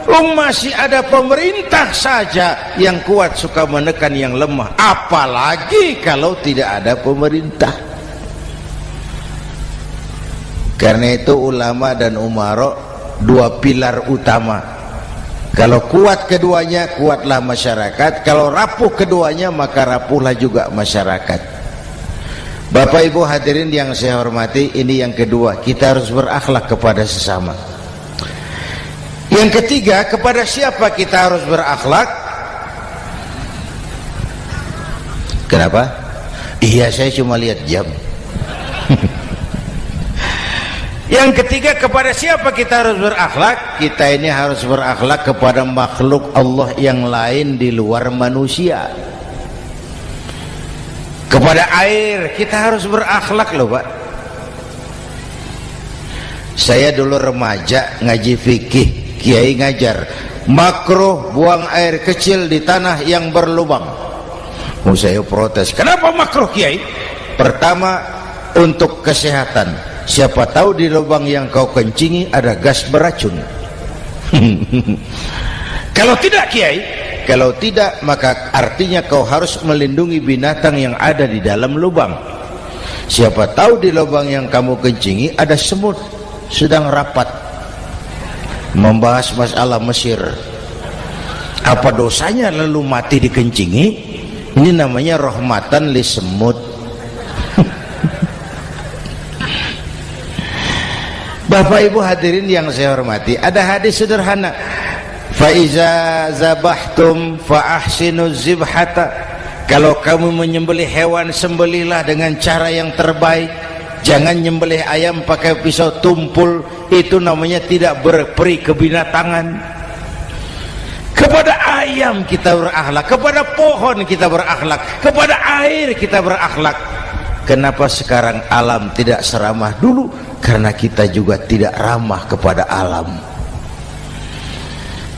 Masih ada pemerintah saja yang kuat suka menekan yang lemah, apalagi kalau tidak ada pemerintah. Karena itu ulama dan umara dua pilar utama. Kalau kuat keduanya, kuatlah masyarakat. Kalau rapuh keduanya, maka rapuhlah juga masyarakat. Bapak Ibu hadirin yang saya hormati, ini yang kedua, kita harus berakhlak kepada sesama. Yang ketiga, kepada siapa kita harus berakhlak? Kenapa? Iya, saya cuma lihat jam. Yang ketiga, kepada siapa kita harus berakhlak? Kita ini harus berakhlak kepada makhluk Allah yang lain di luar manusia. Kepada air kita harus berakhlak loh Pak. Saya dulu remaja ngaji fikih, kiai ngajar makruh buang air kecil di tanah yang berlubang. Saya protes, kenapa makruh kiai? Pertama, untuk kesehatan. Siapa tahu di lubang yang kau kencingi ada gas beracun. Kalau tidak kiai, kalau tidak maka artinya kau harus melindungi binatang yang ada di dalam lubang. Siapa tahu di lubang yang kamu kencingi ada semut sedang rapat membahas masalah Mesir. Apa dosanya lalu mati dikencingi? Ini namanya rahmatan li semut. Bapak Ibu hadirin yang saya hormati, ada hadis sederhana, fa iza zabahtum fa ahsinu zibhata. Kalau kamu menyembelih hewan, sembelihlah dengan cara yang terbaik. Jangan nyembelih ayam pakai pisau tumpul, itu namanya tidak berperi kebinatangan. Kepada ayam kita berakhlak, kepada pohon kita berakhlak, kepada air kita berakhlak. Kenapa sekarang alam tidak seramah dulu? Karena kita juga tidak ramah kepada alam.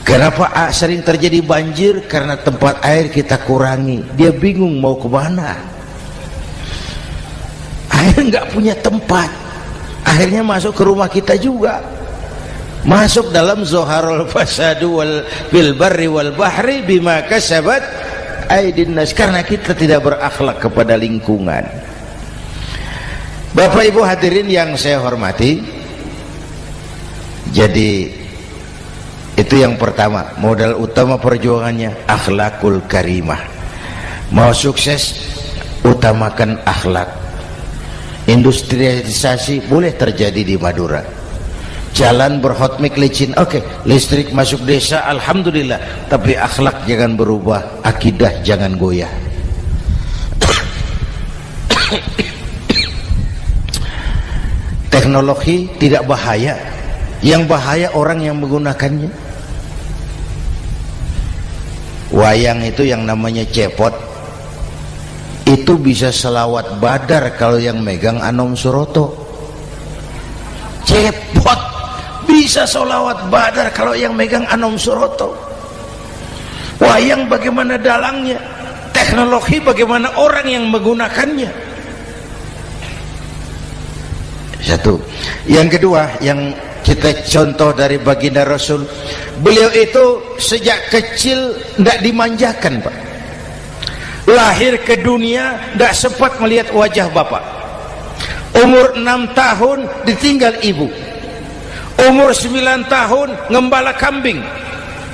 Kenapa sering terjadi banjir? Karena tempat air kita kurangi. Dia bingung mau kemana. Air nggak punya tempat, akhirnya masuk ke rumah kita juga, masuk dalam zoharul fasadu bil barri wal bahri bima kasabat aydin nas, karena kita tidak berakhlak kepada lingkungan. Bapak Ibu hadirin yang saya hormati, jadi itu yang pertama, modal utama perjuangannya akhlakul karimah. Mau sukses, utamakan akhlak. Industrialisasi boleh terjadi di Madura, jalan berhotmik licin, oke, listrik masuk desa, alhamdulillah, tapi akhlak jangan berubah, akidah jangan goyah. Teknologi tidak bahaya, yang bahaya orang yang menggunakannya. Wayang itu yang namanya cepot, itu bisa selawat badar kalau yang megang Anom Suroto. Cepot bisa selawat badar kalau yang megang Anom Suroto. Wayang bagaimana dalangnya, teknologi bagaimana orang yang menggunakannya. Satu. Yang kedua, yang kita contoh dari baginda Rasul, beliau itu sejak kecil tidak dimanjakan, Pak. Lahir ke dunia tidak sempat melihat wajah bapak. Umur 6 tahun ditinggal ibu. Umur 9 tahun ngembala kambing,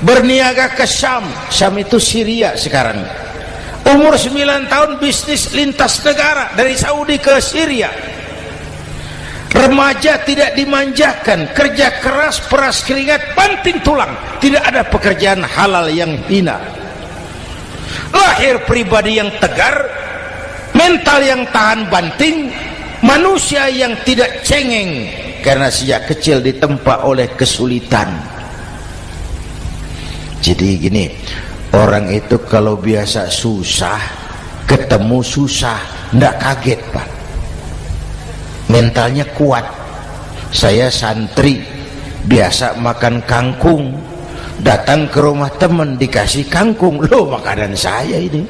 berniaga ke Syam. Syam itu Syria sekarang. Umur 9 tahun bisnis lintas negara dari Saudi ke Syria. Remaja tidak dimanjakan, kerja keras, peras keringat, banting tulang, tidak ada pekerjaan halal yang hina. Lahir pribadi yang tegar, mental yang tahan banting, manusia yang tidak cengeng karena sejak kecil ditempa oleh kesulitan. Jadi gini, orang itu kalau biasa susah, ketemu susah, ndak kaget, Pak. Mentalnya kuat. Saya santri biasa makan kangkung, datang ke rumah teman dikasih kangkung, loh makanan saya ini,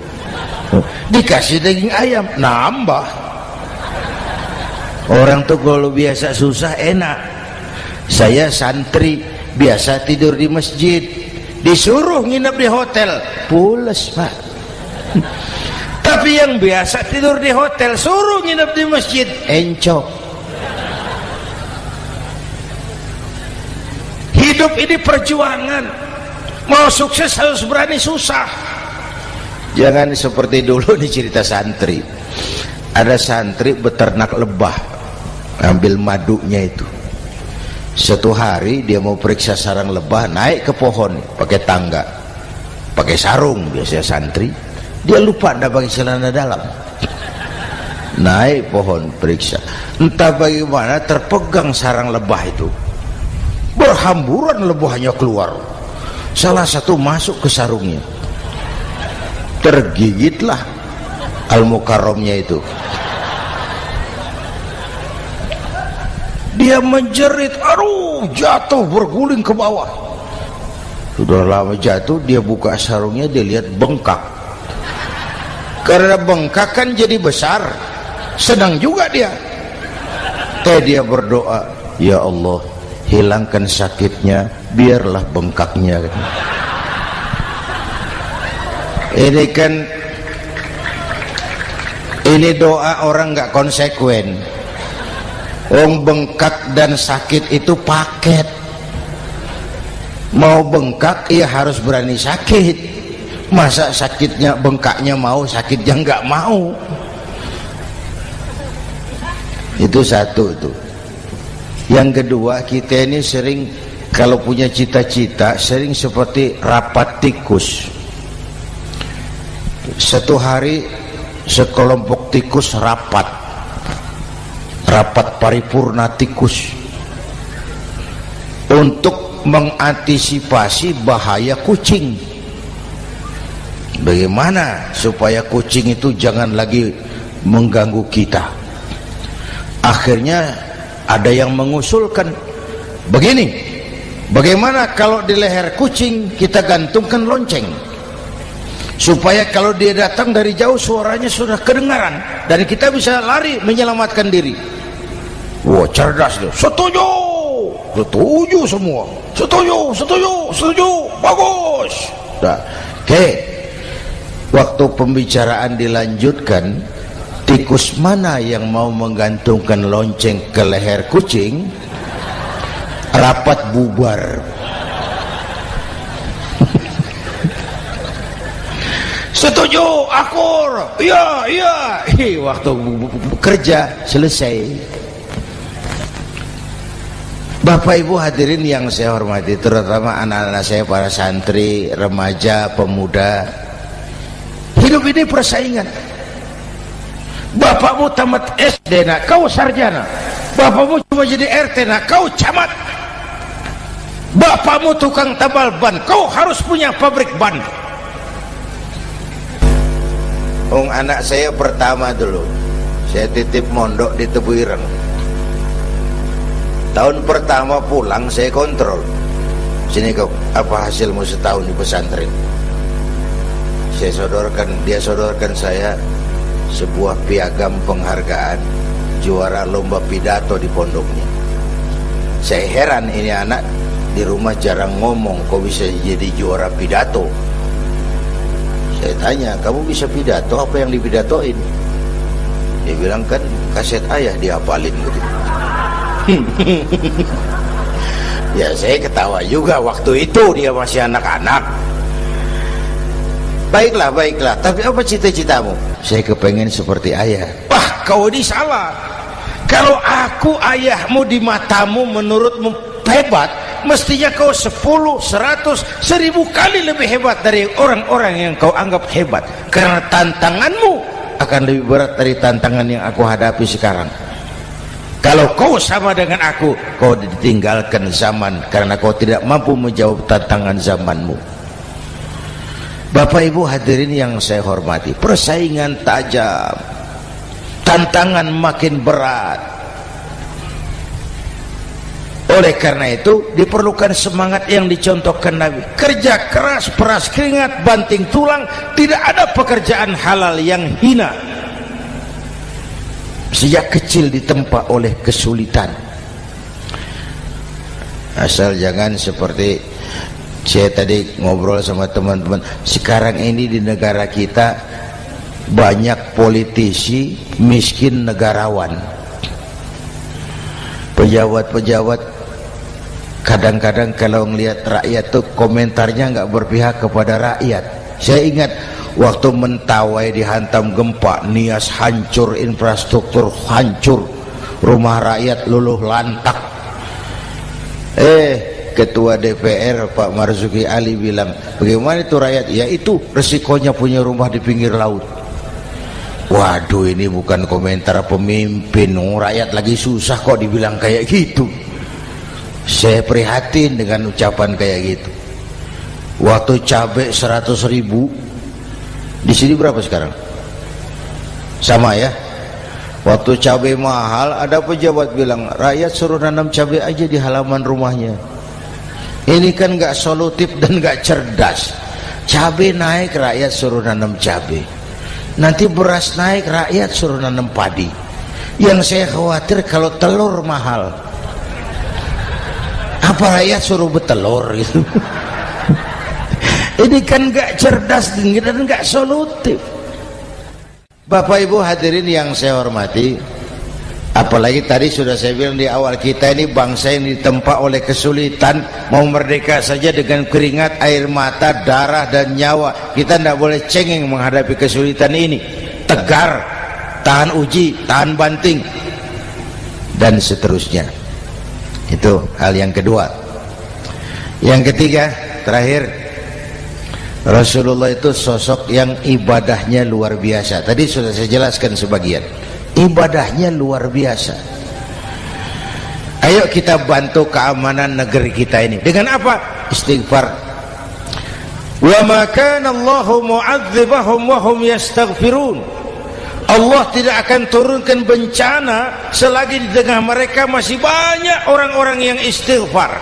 dikasih daging ayam, nambah. Orang tuh kalau biasa susah enak. Saya santri biasa tidur di masjid, disuruh nginep di hotel, pules, Pak. Tapi yang biasa tidur di hotel suruh nginep di masjid, encok. Hidup ini perjuangan. Mau sukses harus berani susah. Jangan seperti dulu nih cerita santri. Ada santri beternak lebah, ambil madunya itu. Satu hari dia mau periksa sarang lebah, naik ke pohon pakai tangga, pakai sarung biasanya santri. Dia lupa tidak pakai celana dalam. Naik pohon periksa, entah bagaimana terpegang sarang lebah itu, berhamburan lebahnya keluar. Salah satu masuk ke sarungnya, tergigitlah Al-Mukarramnya itu. Dia menjerit, aduh, jatuh berguling ke bawah. Sudah lama jatuh, dia buka sarungnya, dia lihat bengkak. Karena bengkak kan jadi besar, senang juga dia. Dia berdoa, ya Allah, hilangkan sakitnya, biarlah bengkaknya. Ini doa orang nggak konsekuen. Bengkak dan sakit itu paket. Mau bengkak ya harus berani sakit. Masa sakitnya bengkaknya mau, sakitnya nggak mau. Itu satu itu. Yang kedua, kita ini sering kalau punya cita-cita sering seperti rapat tikus. Satu hari sekelompok tikus rapat paripurna tikus untuk mengantisipasi bahaya kucing. Bagaimana supaya kucing itu jangan lagi mengganggu kita. Akhirnya ada yang mengusulkan begini, bagaimana kalau di leher kucing kita gantungkan lonceng, supaya kalau dia datang dari jauh suaranya sudah kedengaran dan kita bisa lari menyelamatkan diri. Wah, cerdas dia. Setuju semua. Setuju, bagus. Nah, oke. Waktu pembicaraan dilanjutkan, tikus mana yang mau menggantungkan lonceng ke leher kucing? Rapat bubar. Setuju, akur. Iya. Waktu kerja selesai. Bapak Ibu hadirin yang saya hormati, terutama anak-anak saya, para santri, remaja, pemuda. Hidup ini persaingan. Bapakmu tamat SD, nak kau sarjana. Bapakmu cuma jadi RT, nak kau camat. Bapakmu tukang tambal ban, kau harus punya pabrik ban. Anak saya pertama dulu, saya titip mondok di Tebu Ireng. Tahun pertama pulang saya kontrol, sini kau, apa hasilmu setahun di pesantren? dia sodorkan saya sebuah piagam penghargaan juara lomba pidato di pondoknya. Saya heran, ini anak di rumah jarang ngomong, kok bisa jadi juara pidato? Saya tanya, kamu bisa pidato, apa yang dipidatoin? Dia bilang, kan kaset ayah dihafalin gitu. Ya saya ketawa juga, waktu itu dia masih anak-anak. Baiklah, tapi apa cita-citamu? Saya kepengen seperti ayah. Wah, kau ini salah. Kalau aku ayahmu di matamu, menurutmu hebat, mestinya kau 10, 100, 1000 kali lebih hebat dari orang-orang yang kau anggap hebat. Karena tantanganmu akan lebih berat dari tantangan yang aku hadapi sekarang. Kalau kau sama dengan aku, kau ditinggalkan zaman karena kau tidak mampu menjawab tantangan zamanmu. Bapak Ibu hadirin yang saya hormati, persaingan tajam, tantangan makin berat. Oleh karena itu diperlukan semangat yang dicontohkan Nabi. Kerja keras, peras keringat, banting tulang. Tidak ada pekerjaan halal yang hina. Sejak kecil ditempa oleh kesulitan. Asal jangan seperti saya tadi ngobrol sama teman-teman, sekarang ini di negara kita banyak politisi miskin negarawan. Pejabat-pejabat kadang-kadang kalau ngelihat rakyat tuh komentarnya nggak berpihak kepada rakyat. Saya ingat waktu Mentawai dihantam gempa, Nias hancur, infrastruktur hancur, rumah rakyat luluh lantak. Ketua DPR Pak Marzuki Ali bilang, bagaimana itu rakyat? Ya itu resikonya punya rumah di pinggir laut. Waduh, ini bukan komentar pemimpin, rakyat lagi susah kok dibilang kayak gitu. Saya prihatin dengan ucapan kayak gitu. Waktu cabai 100.000, di sini berapa sekarang? Sama ya. Waktu cabai mahal, ada pejabat bilang, rakyat suruh nanam cabai aja di halaman rumahnya. Ini kan gak solutif dan gak cerdas. Cabai naik, rakyat suruh nanam cabai. Nanti beras naik, rakyat suruh nanam padi. Yang saya khawatir kalau telur mahal, apa rakyat suruh betelur gitu. Ini kan gak cerdas dan gak solutif. Bapak Ibu hadirin yang saya hormati, apalagi tadi sudah saya bilang di awal, kita ini bangsa yang ditempa oleh kesulitan. Mau merdeka saja dengan keringat, air mata, darah dan nyawa. Kita tidak boleh cengeng menghadapi kesulitan ini. Tegar, tahan uji, tahan banting, dan seterusnya. Itu hal yang kedua. Yang ketiga, terakhir, Rasulullah itu sosok yang ibadahnya luar biasa. Tadi sudah saya jelaskan sebagian. Ibadahnya luar biasa. Ayo kita bantu keamanan negeri kita ini. Dengan apa? Istighfar. Wa ma kana Allahu mu'adzibahum wa hum yastaghfirun. Allah tidak akan turunkan bencana selagi di tengah mereka masih banyak orang-orang yang istighfar.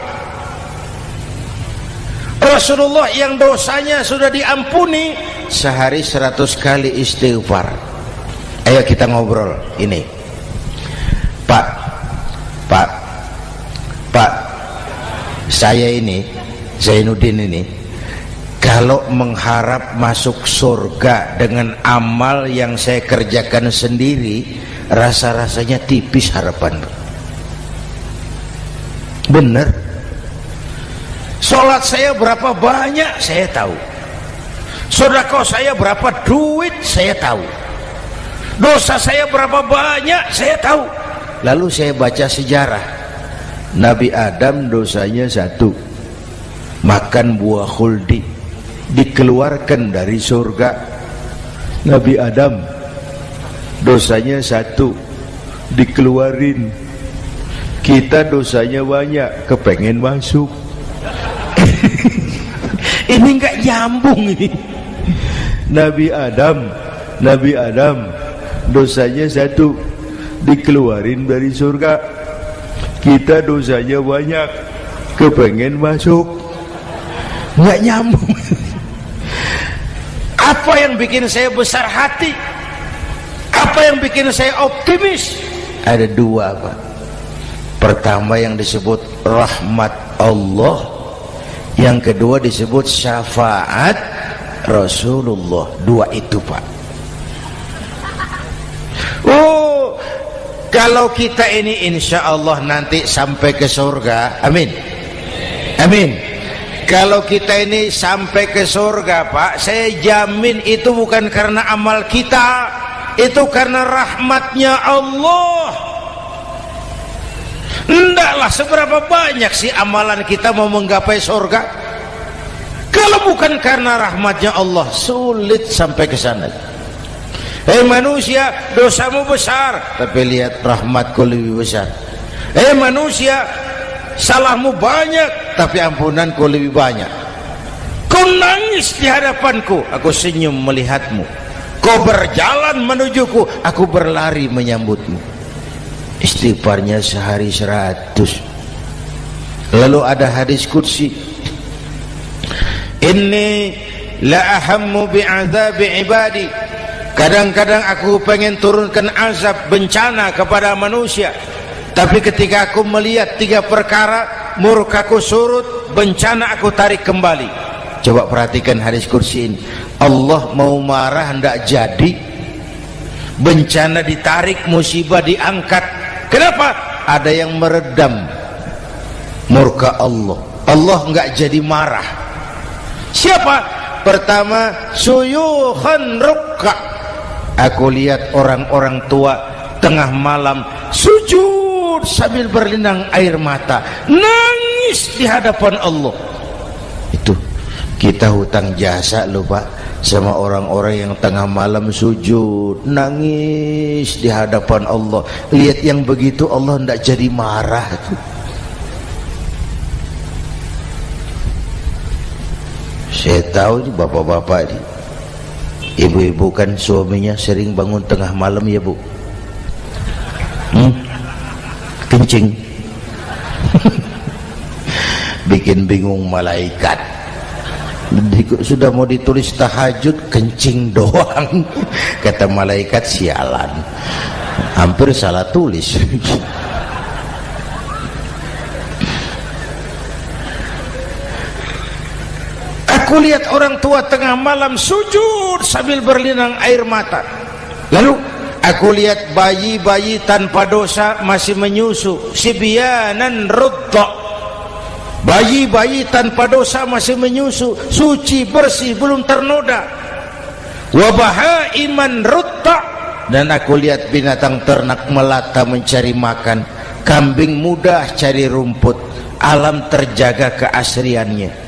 Rasulullah yang dosanya sudah diampuni sehari 100 kali istighfar. Ayo kita ngobrol ini. Pak, saya ini, Zainuddin ini, kalau mengharap masuk surga dengan amal yang saya kerjakan sendiri, rasa-rasanya tipis harapan. Bener. Sholat saya berapa banyak saya tahu. Sedekah saya berapa duit saya tahu. Dosa saya berapa banyak saya tahu. Lalu saya baca sejarah. Nabi Adam dosanya 1, makan buah khuldi, dikeluarkan dari surga. Nabi Adam dosanya 1, dikeluarin. Kita dosanya banyak, kepengen masuk. Ini nggak nyambung ini. Nabi Adam dosanya 1, dikeluarin dari surga. Kita dosanya banyak, kepengen masuk. Nggak nyambung. Apa yang bikin saya besar hati? Apa yang bikin saya optimis? Ada dua, Pak. Pertama yang disebut rahmat Allah, yang kedua disebut syafaat Rasulullah. Dua itu, Pak. Oh, kalau kita ini insya Allah nanti sampai ke surga, amin, amin. Kalau kita ini sampai ke surga, Pak, saya jamin itu bukan karena amal kita, itu karena rahmatnya Allah. Ndaklah seberapa banyak sih amalan kita mau menggapai surga. Kalau bukan karena rahmatnya Allah, sulit sampai ke sana. Manusia, dosamu besar, tapi lihat rahmatku lebih besar. Manusia, salahmu banyak, tapi ampunanku lebih banyak. Kau nangis di hadapanku, aku senyum melihatmu. Kau berjalan menujuku, aku berlari menyambutmu. Istighfarnya sehari 100. Lalu ada hadis qudsi, inni la ahammu bi'adzabi ibadi. Kadang-kadang aku pengen turunkan azab bencana kepada manusia, tapi ketika aku melihat 3 perkara, murkaku surut, bencana aku tarik kembali. Coba perhatikan hadis kursi ini. Allah mau marah hendak jadi, bencana ditarik, musibah diangkat. Kenapa? Ada yang meredam murka Allah. Allah enggak jadi marah. Siapa? Pertama, suyukhan rukka. Aku lihat orang-orang tua tengah malam sujud sambil berlinang air mata, nangis di hadapan Allah. Itu kita hutang jasa loh, Pak, sama orang-orang yang tengah malam sujud nangis di hadapan Allah. Lihat yang begitu Allah tidak jadi marah. Saya tahu nih bapak-bapak nih, ibu-ibu kan suaminya sering bangun tengah malam ya, Bu. Kencing. Bikin bingung malaikat. Sudah mau ditulis tahajud, kencing doang. Kata malaikat, sialan, hampir salah tulis. Aku lihat orang tua tengah malam sujud sambil berlinang air mata. Lalu aku lihat bayi-bayi tanpa dosa masih menyusu, sibyanan rudda. Bayi-bayi tanpa dosa masih menyusu, suci bersih, belum ternoda. Wa bahaiman rudda. Dan aku lihat binatang ternak melata mencari makan, kambing mudah cari rumput, alam terjaga keasriannya.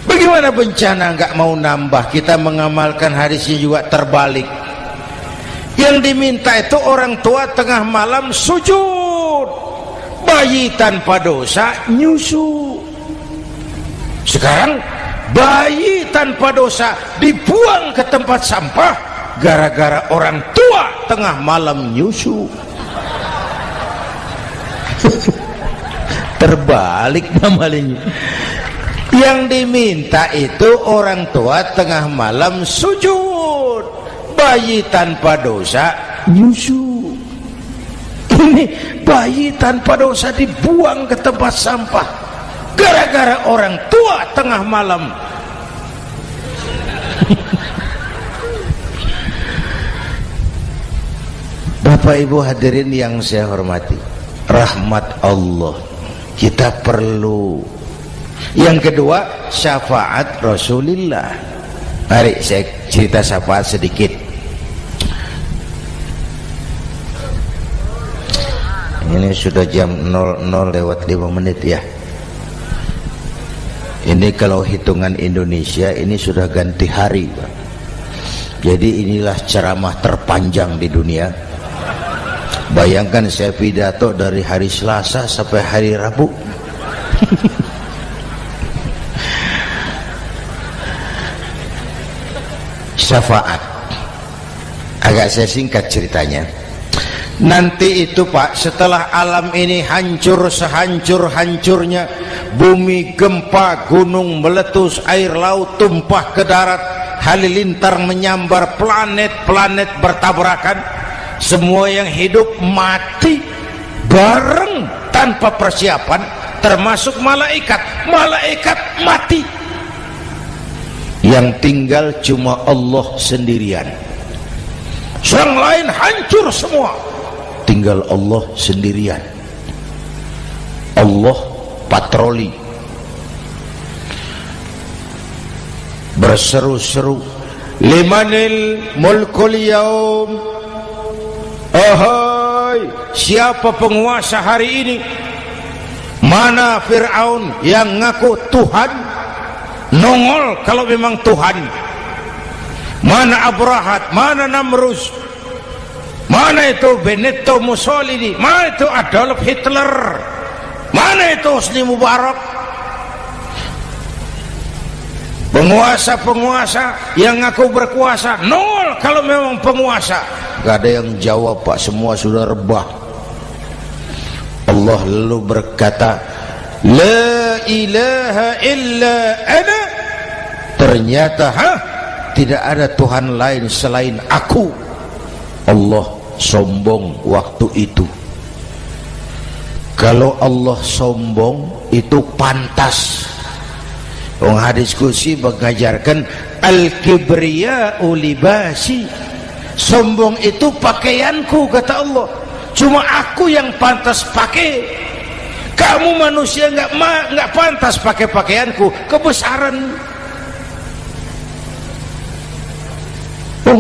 Bagaimana bencana enggak mau nambah? Kita mengamalkan hadisnya juga terbalik. Yang diminta itu orang tua tengah malam sujud, bayi tanpa dosa nyusu. Sekarang bayi tanpa dosa dibuang ke tempat sampah gara-gara orang tua tengah malam nyusu. Terbalik namanya. Yang diminta itu orang tua tengah malam sujud, bayi tanpa dosa nyusu. Ini bayi tanpa dosa dibuang ke tempat sampah gara-gara orang tua tengah malam. Bapak Ibu hadirin yang saya hormati, rahmat Allah kita perlu. Yang kedua, syafaat Rasulullah. Mari saya cerita syafaat sedikit. Ini sudah jam 00:05 ya. Ini kalau hitungan Indonesia ini sudah ganti hari, Pak. Jadi inilah ceramah terpanjang di dunia. Bayangkan saya pidato dari hari Selasa sampai hari Rabu. Syafaat agak saya singkat ceritanya. Nanti itu, Pak, setelah alam ini hancur sehancur-hancurnya, bumi gempa, gunung meletus, air laut tumpah ke darat, halilintar menyambar, planet-planet bertabrakan, semua yang hidup mati bareng tanpa persiapan, termasuk malaikat. Malaikat mati, yang tinggal cuma Allah sendirian. Yang lain hancur semua, tinggal Allah sendirian. Allah patroli, berseru-seru, limanil mulkul yaum, ahai, siapa penguasa hari ini? Mana Fir'aun yang ngaku Tuhan? Nongol kalau memang Tuhan. Mana Abrahat, mana Namrus, mana itu Benito Mussolini, mana itu Adolf Hitler, mana itu Hosni Mubarak? Penguasa-penguasa yang ngaku berkuasa, nol kalau memang penguasa. Gak ada yang jawab, Pak, semua sudah rebah. Allah lalu berkata, la ilaha illa ana. Ternyata tidak ada Tuhan lain selain aku. Allah sombong waktu itu. Kalau Allah sombong itu pantas. Hadis qudsi mengajarkan al-kibriya'u libasi, sombong itu pakaianku, kata Allah. Cuma aku yang pantas pakai. Kamu manusia nggak pantas pakai pakaianku, kebesaran.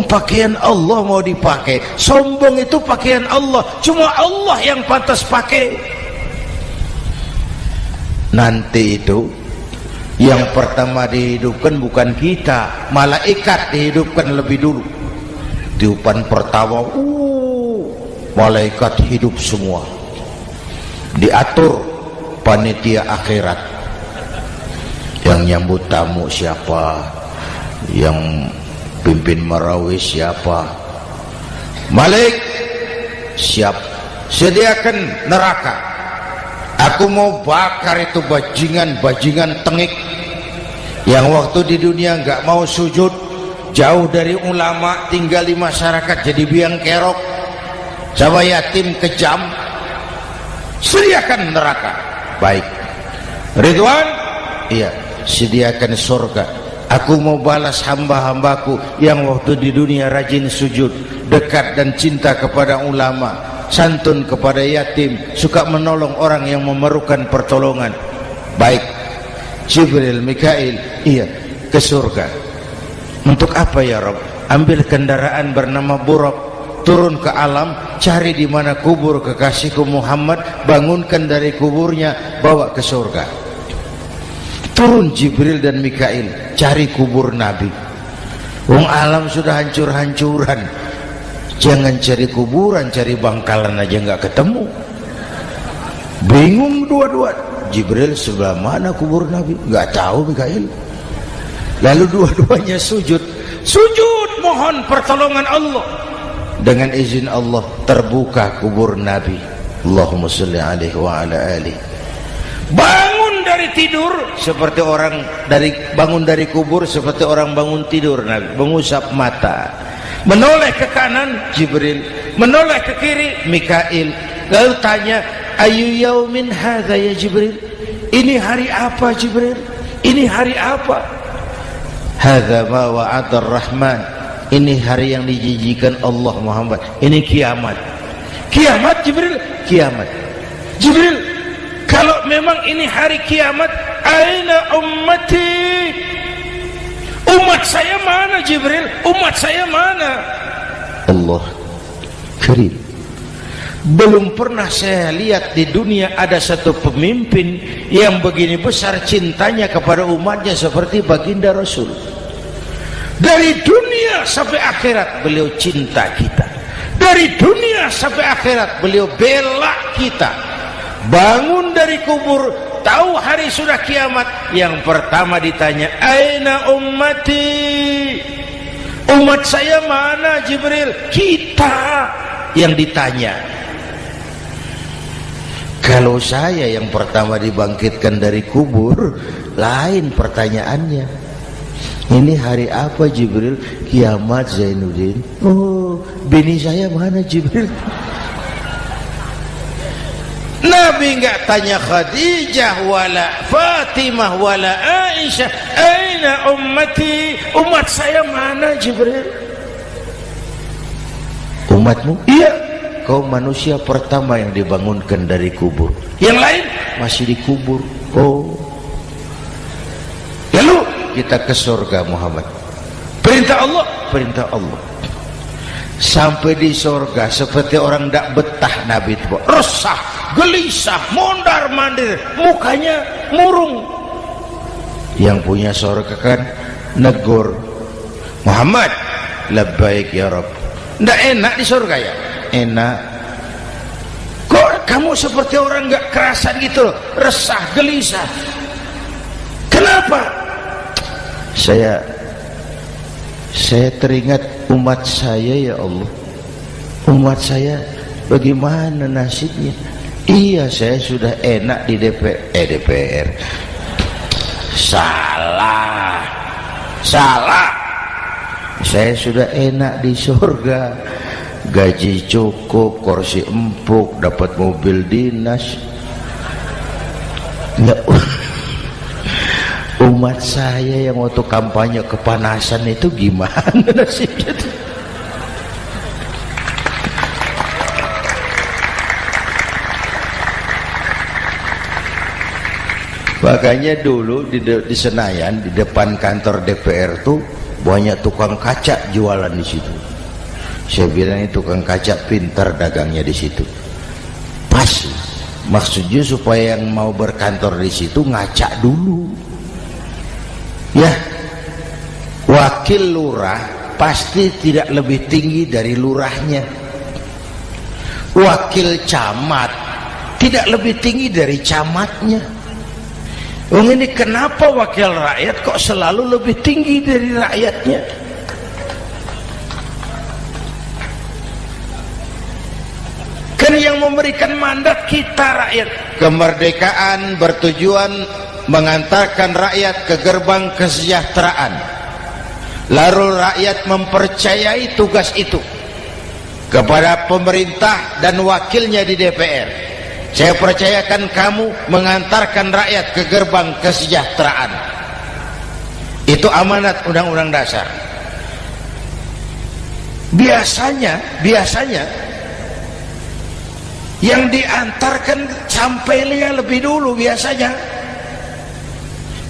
Pakaian Allah mau dipakai, sombong itu pakaian Allah, cuma Allah yang pantas pakai. Nanti itu yang pertama dihidupkan bukan kita, malaikat dihidupkan lebih dulu. Tiupan pertama, malaikat hidup semua, diatur panitia akhirat. Yang nyambut tamu siapa, yang pimpin marawis siapa. Malik siap, sediakan neraka. Aku mau bakar itu bajingan tengik yang waktu di dunia nggak mau sujud, jauh dari ulama, tinggal di masyarakat jadi biang kerok, sama yatim kejam. Sediakan neraka. Baik. Ridwan, iya, sediakan surga. Aku mau balas hamba-hambaku yang waktu di dunia rajin sujud, dekat dan cinta kepada ulama, santun kepada yatim, suka menolong orang yang memerlukan pertolongan. Baik. Jibril, Mikail, iya, ke surga. Untuk apa ya Rabb? Ambil kendaraan bernama Buraq, turun ke alam, cari di mana kubur kekasihku Muhammad, bangunkan dari kuburnya, bawa ke surga. Turun Jibril dan Mikail, cari kubur Nabi. Wong alam sudah hancur-hancuran, jangan cari kuburan, cari bangkalan aja nggak ketemu. Bingung dua-dua. Jibril, sebelah mana kubur Nabi? Nggak tahu Mikail. Lalu dua-duanya sujud mohon pertolongan Allah. Dengan izin Allah terbuka kubur Nabi. Allahumma sholli alaihi wa ala alihi. Bangun dari tidur seperti orang bangun dari kubur, seperti orang bangun tidur. Nabi mengusap mata, menoleh ke kanan Jibril, menoleh ke kiri Mikail. Lalu tanya, ayu yaumin hadza ya Jibril? Ini hari apa Jibril? Ini hari apa? Hadza ma wa'ada ar-Rahman. Ini hari yang dijanjikan Allah Muhammad. Ini kiamat. Kiamat Jibril? Kiamat. Jibril, kalau memang ini hari kiamat, aina ummati? Umat saya mana Jibril? Umat saya mana? Allah Karim. Belum pernah saya lihat di dunia ada satu pemimpin yang begini besar cintanya kepada umatnya seperti baginda Rasul. Dari dunia sampai akhirat beliau cinta kita. Dari dunia sampai akhirat beliau bela kita. Bangun dari kubur, tahu hari sudah kiamat, yang pertama ditanya, aina ummati? Umat saya mana Jibril? Kita yang ditanya. Kalau saya yang pertama dibangkitkan dari kubur, lain pertanyaannya. Ini hari apa Jibril? Kiamat Zainuddin. Oh, bini saya mana Jibril? Nabi enggak tanya Khadijah wala Fatimah wala Aisyah, aina ummati, umat saya mana Jibril? Umatmu? Iya. Kau manusia pertama yang dibangunkan dari kubur. Yang lain masih dikubur. Oh. Lalu kita ke surga Muhammad. Perintah Allah, perintah Allah. Sampai di surga seperti orang tidak betah Nabi itu, resah, gelisah, mondar mandir, mukanya murung. Yang punya surga kan negur, Muhammad, labbaik ya Rabb. Tidak enak di surga ya? Enak. Kok kamu seperti orang nggak kerasan gitu, resah, gelisah? Kenapa? Saya teringat umat saya ya Allah. Umat saya bagaimana nasibnya? Iya, saya sudah enak di DPR. Salah. Saya sudah enak di surga. Gaji cukup, kursi empuk, dapat mobil dinas. Nggak. Umat saya yang waktu kampanye kepanasan itu gimana nasibnya? Makanya dulu di Senayan, di depan kantor DPR tuh banyak tukang kaca jualan di situ. Saya bilang ini tukang kaca pintar dagangnya di situ. Pas, maksudnya supaya yang mau berkantor di situ ngaca dulu. Ya, wakil lurah pasti tidak lebih tinggi dari lurahnya. Wakil camat tidak lebih tinggi dari camatnya. Ini kenapa wakil rakyat kok selalu lebih tinggi dari rakyatnya? Kan yang memberikan mandat kita rakyat. Kemerdekaan bertujuan mengantarkan rakyat ke gerbang kesejahteraan. Lalu rakyat mempercayai tugas itu kepada pemerintah dan wakilnya di DPR. Saya percayakan kamu mengantarkan rakyat ke gerbang kesejahteraan. Itu amanat Undang-Undang Dasar. Biasanya yang diantarkan sampai lebih dulu biasanya.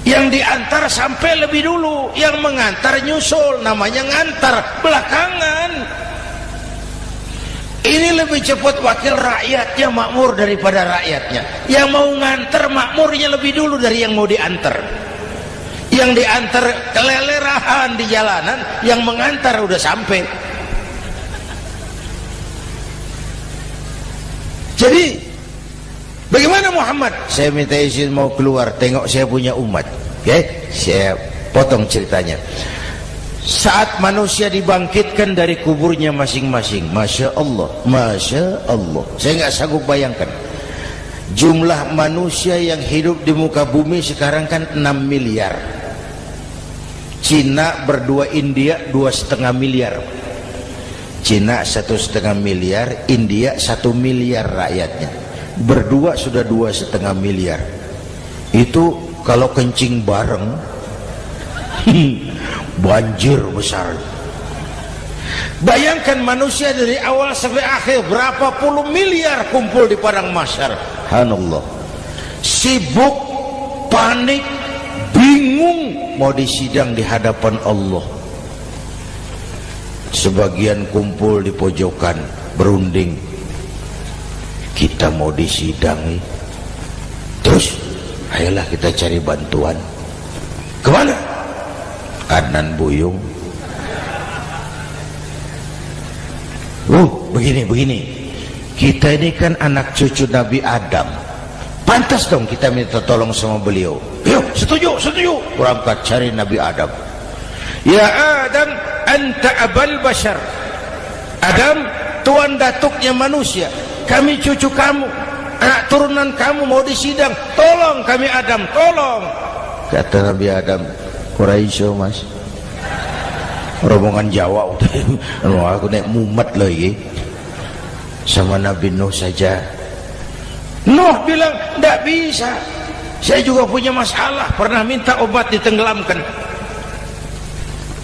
Yang diantar sampai lebih dulu, yang mengantar nyusul, namanya ngantar belakangan. Ini lebih cepat wakil rakyatnya makmur daripada rakyatnya. Yang mau ngantar makmurnya lebih dulu dari yang mau diantar. Yang diantar kelelerahan di jalanan, yang mengantar udah sampai. Jadi bagaimana Muhammad? Saya minta izin mau keluar, tengok saya punya umat. Oke, saya potong ceritanya. Saat manusia dibangkitkan dari kuburnya masing-masing, Masya Allah, Masya Allah, saya nggak sanggup bayangkan jumlah manusia yang hidup di muka bumi sekarang kan 6 miliar. Cina berdua, India 2,5 miliar. Cina 1,5 miliar, India 1 miliar rakyatnya. Berdua sudah 2,5 miliar. Itu kalau kencing bareng banjir besar. Bayangkan manusia dari awal sampai akhir berapa puluh miliar kumpul di padang mahsyar. Subhanallah. Sibuk, panik, bingung mau disidang di hadapan Allah. Sebagian kumpul di pojokan berunding, kita mau disidangi. Terus ayolah kita cari bantuan. Kemana? Adnan Buyung. Begini. Kita ini kan anak cucu Nabi Adam. Pantas dong kita minta tolong sama beliau. Yuk, setuju. Berangkat cari Nabi Adam. Ya Adam, anta abal bashar. Adam, tuan datuknya manusia. Kami cucu kamu, anak turunan kamu mau disidang. Tolong kami Adam, tolong. Kata Nabi Adam, Quraisy mas, rombongan Jawa aku naik mumet lagi sama Nabi Nuh saja. Nuh bilang tidak bisa, saya juga punya masalah, pernah minta obat ditenggelamkan.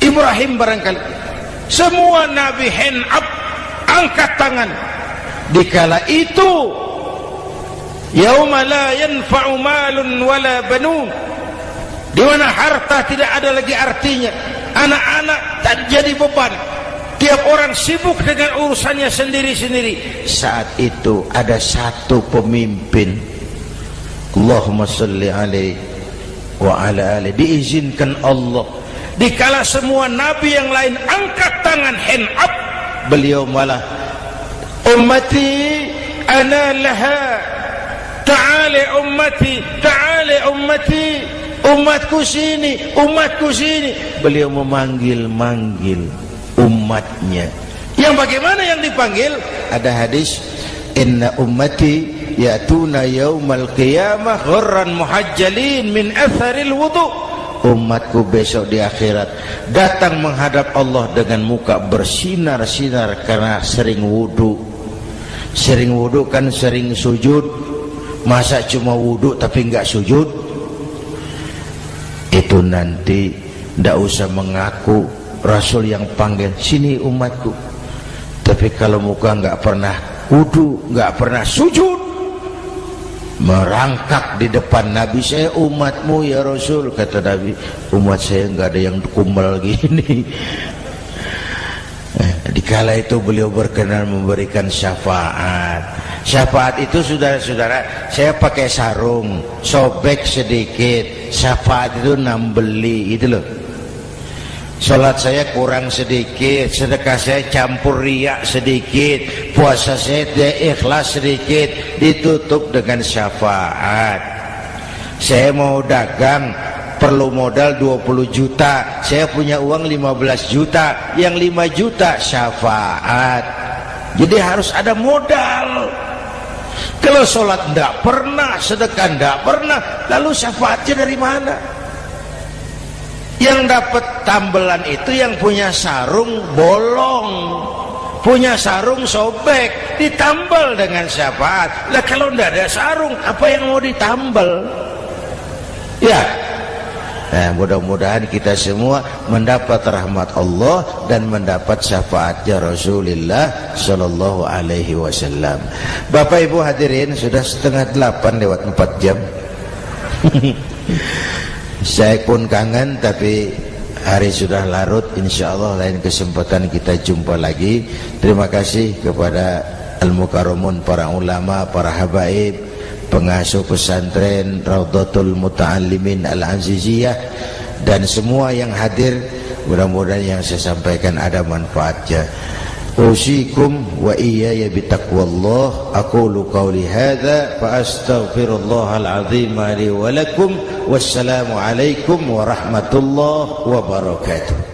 Ibrahim barangkali, semua Nabi hand up, angkat tangan. Dikala itu yauma la yanfa'u malun wala banun, di mana harta tidak ada lagi artinya, anak-anak tak jadi beban, tiap orang sibuk dengan urusannya sendiri-sendiri. Saat itu ada satu pemimpin, Allahumma salli alaihi wa ala alihi, diizinkan Allah. Dikala semua nabi yang lain angkat tangan hand up, beliau malah ummati ana laha, ta'ali ummati, ta'ali ummati, umatku sini, umatku sini. Beliau memanggil-manggil umatnya. Yang bagaimana yang dipanggil? Ada hadis, inna ummati ya'tuna yaumal qiyamah ghurran muhajjalin min atharil wudu. Umatku besok di akhirat datang menghadap Allah dengan muka bersinar-sinar karena sering wudu. Sering wudu kan sering sujud. Masa cuma wudu tapi enggak sujud? Itu nanti ndak usah mengaku Rasul yang panggil, sini umatku. Tapi kalau muka enggak pernah wudu, enggak pernah sujud, merangkak di depan Nabi, saya umatmu ya Rasul. Kata Nabi, umat saya enggak ada yang kumbal gini. Dikala itu beliau berkenan memberikan syafaat. Syafaat itu saudara-saudara, saya pakai sarung, sobek sedikit, syafaat itu nambeli, itu loh. Salat saya kurang sedikit, sedekah saya campur riak sedikit, puasa saya tidak ikhlas sedikit, ditutup dengan syafaat. Saya mau dagang, perlu modal 20 juta, saya punya uang 15 juta, yang 5 juta syafaat. Jadi harus ada modal. Kalau sholat tidak pernah, sedekah tidak pernah, lalu syafaatnya dari mana? Yang dapat tambelan itu yang punya sarung bolong, punya sarung sobek, ditambal dengan syafaat. Lah kalau tidak ada sarung, apa yang mau ditambal? Ya, nah, mudah-mudahan kita semua mendapat rahmat Allah dan mendapat syafaatnya Rasulullah Sallallahu Alaihi Wasallam. Bapak Ibu hadirin, sudah 7:30 lewat 4 jam. Saya pun kangen, tapi hari sudah larut. Insya Allah lain kesempatan kita jumpa lagi. Terima kasih kepada Al-Mukarramun, para ulama, para habaib, pengasuh pesantren Raudhatul Muta'allimin Al-Aziziyah, dan semua yang hadir. Mudah-mudahan yang saya sampaikan ada manfaatnya. Usikum wa iyaya bitaqwallah. Aqulu qawli hadza fa astaghfirullahal azim li wa lakum. Wassalamu alaikum warahmatullahi wabarakatuh.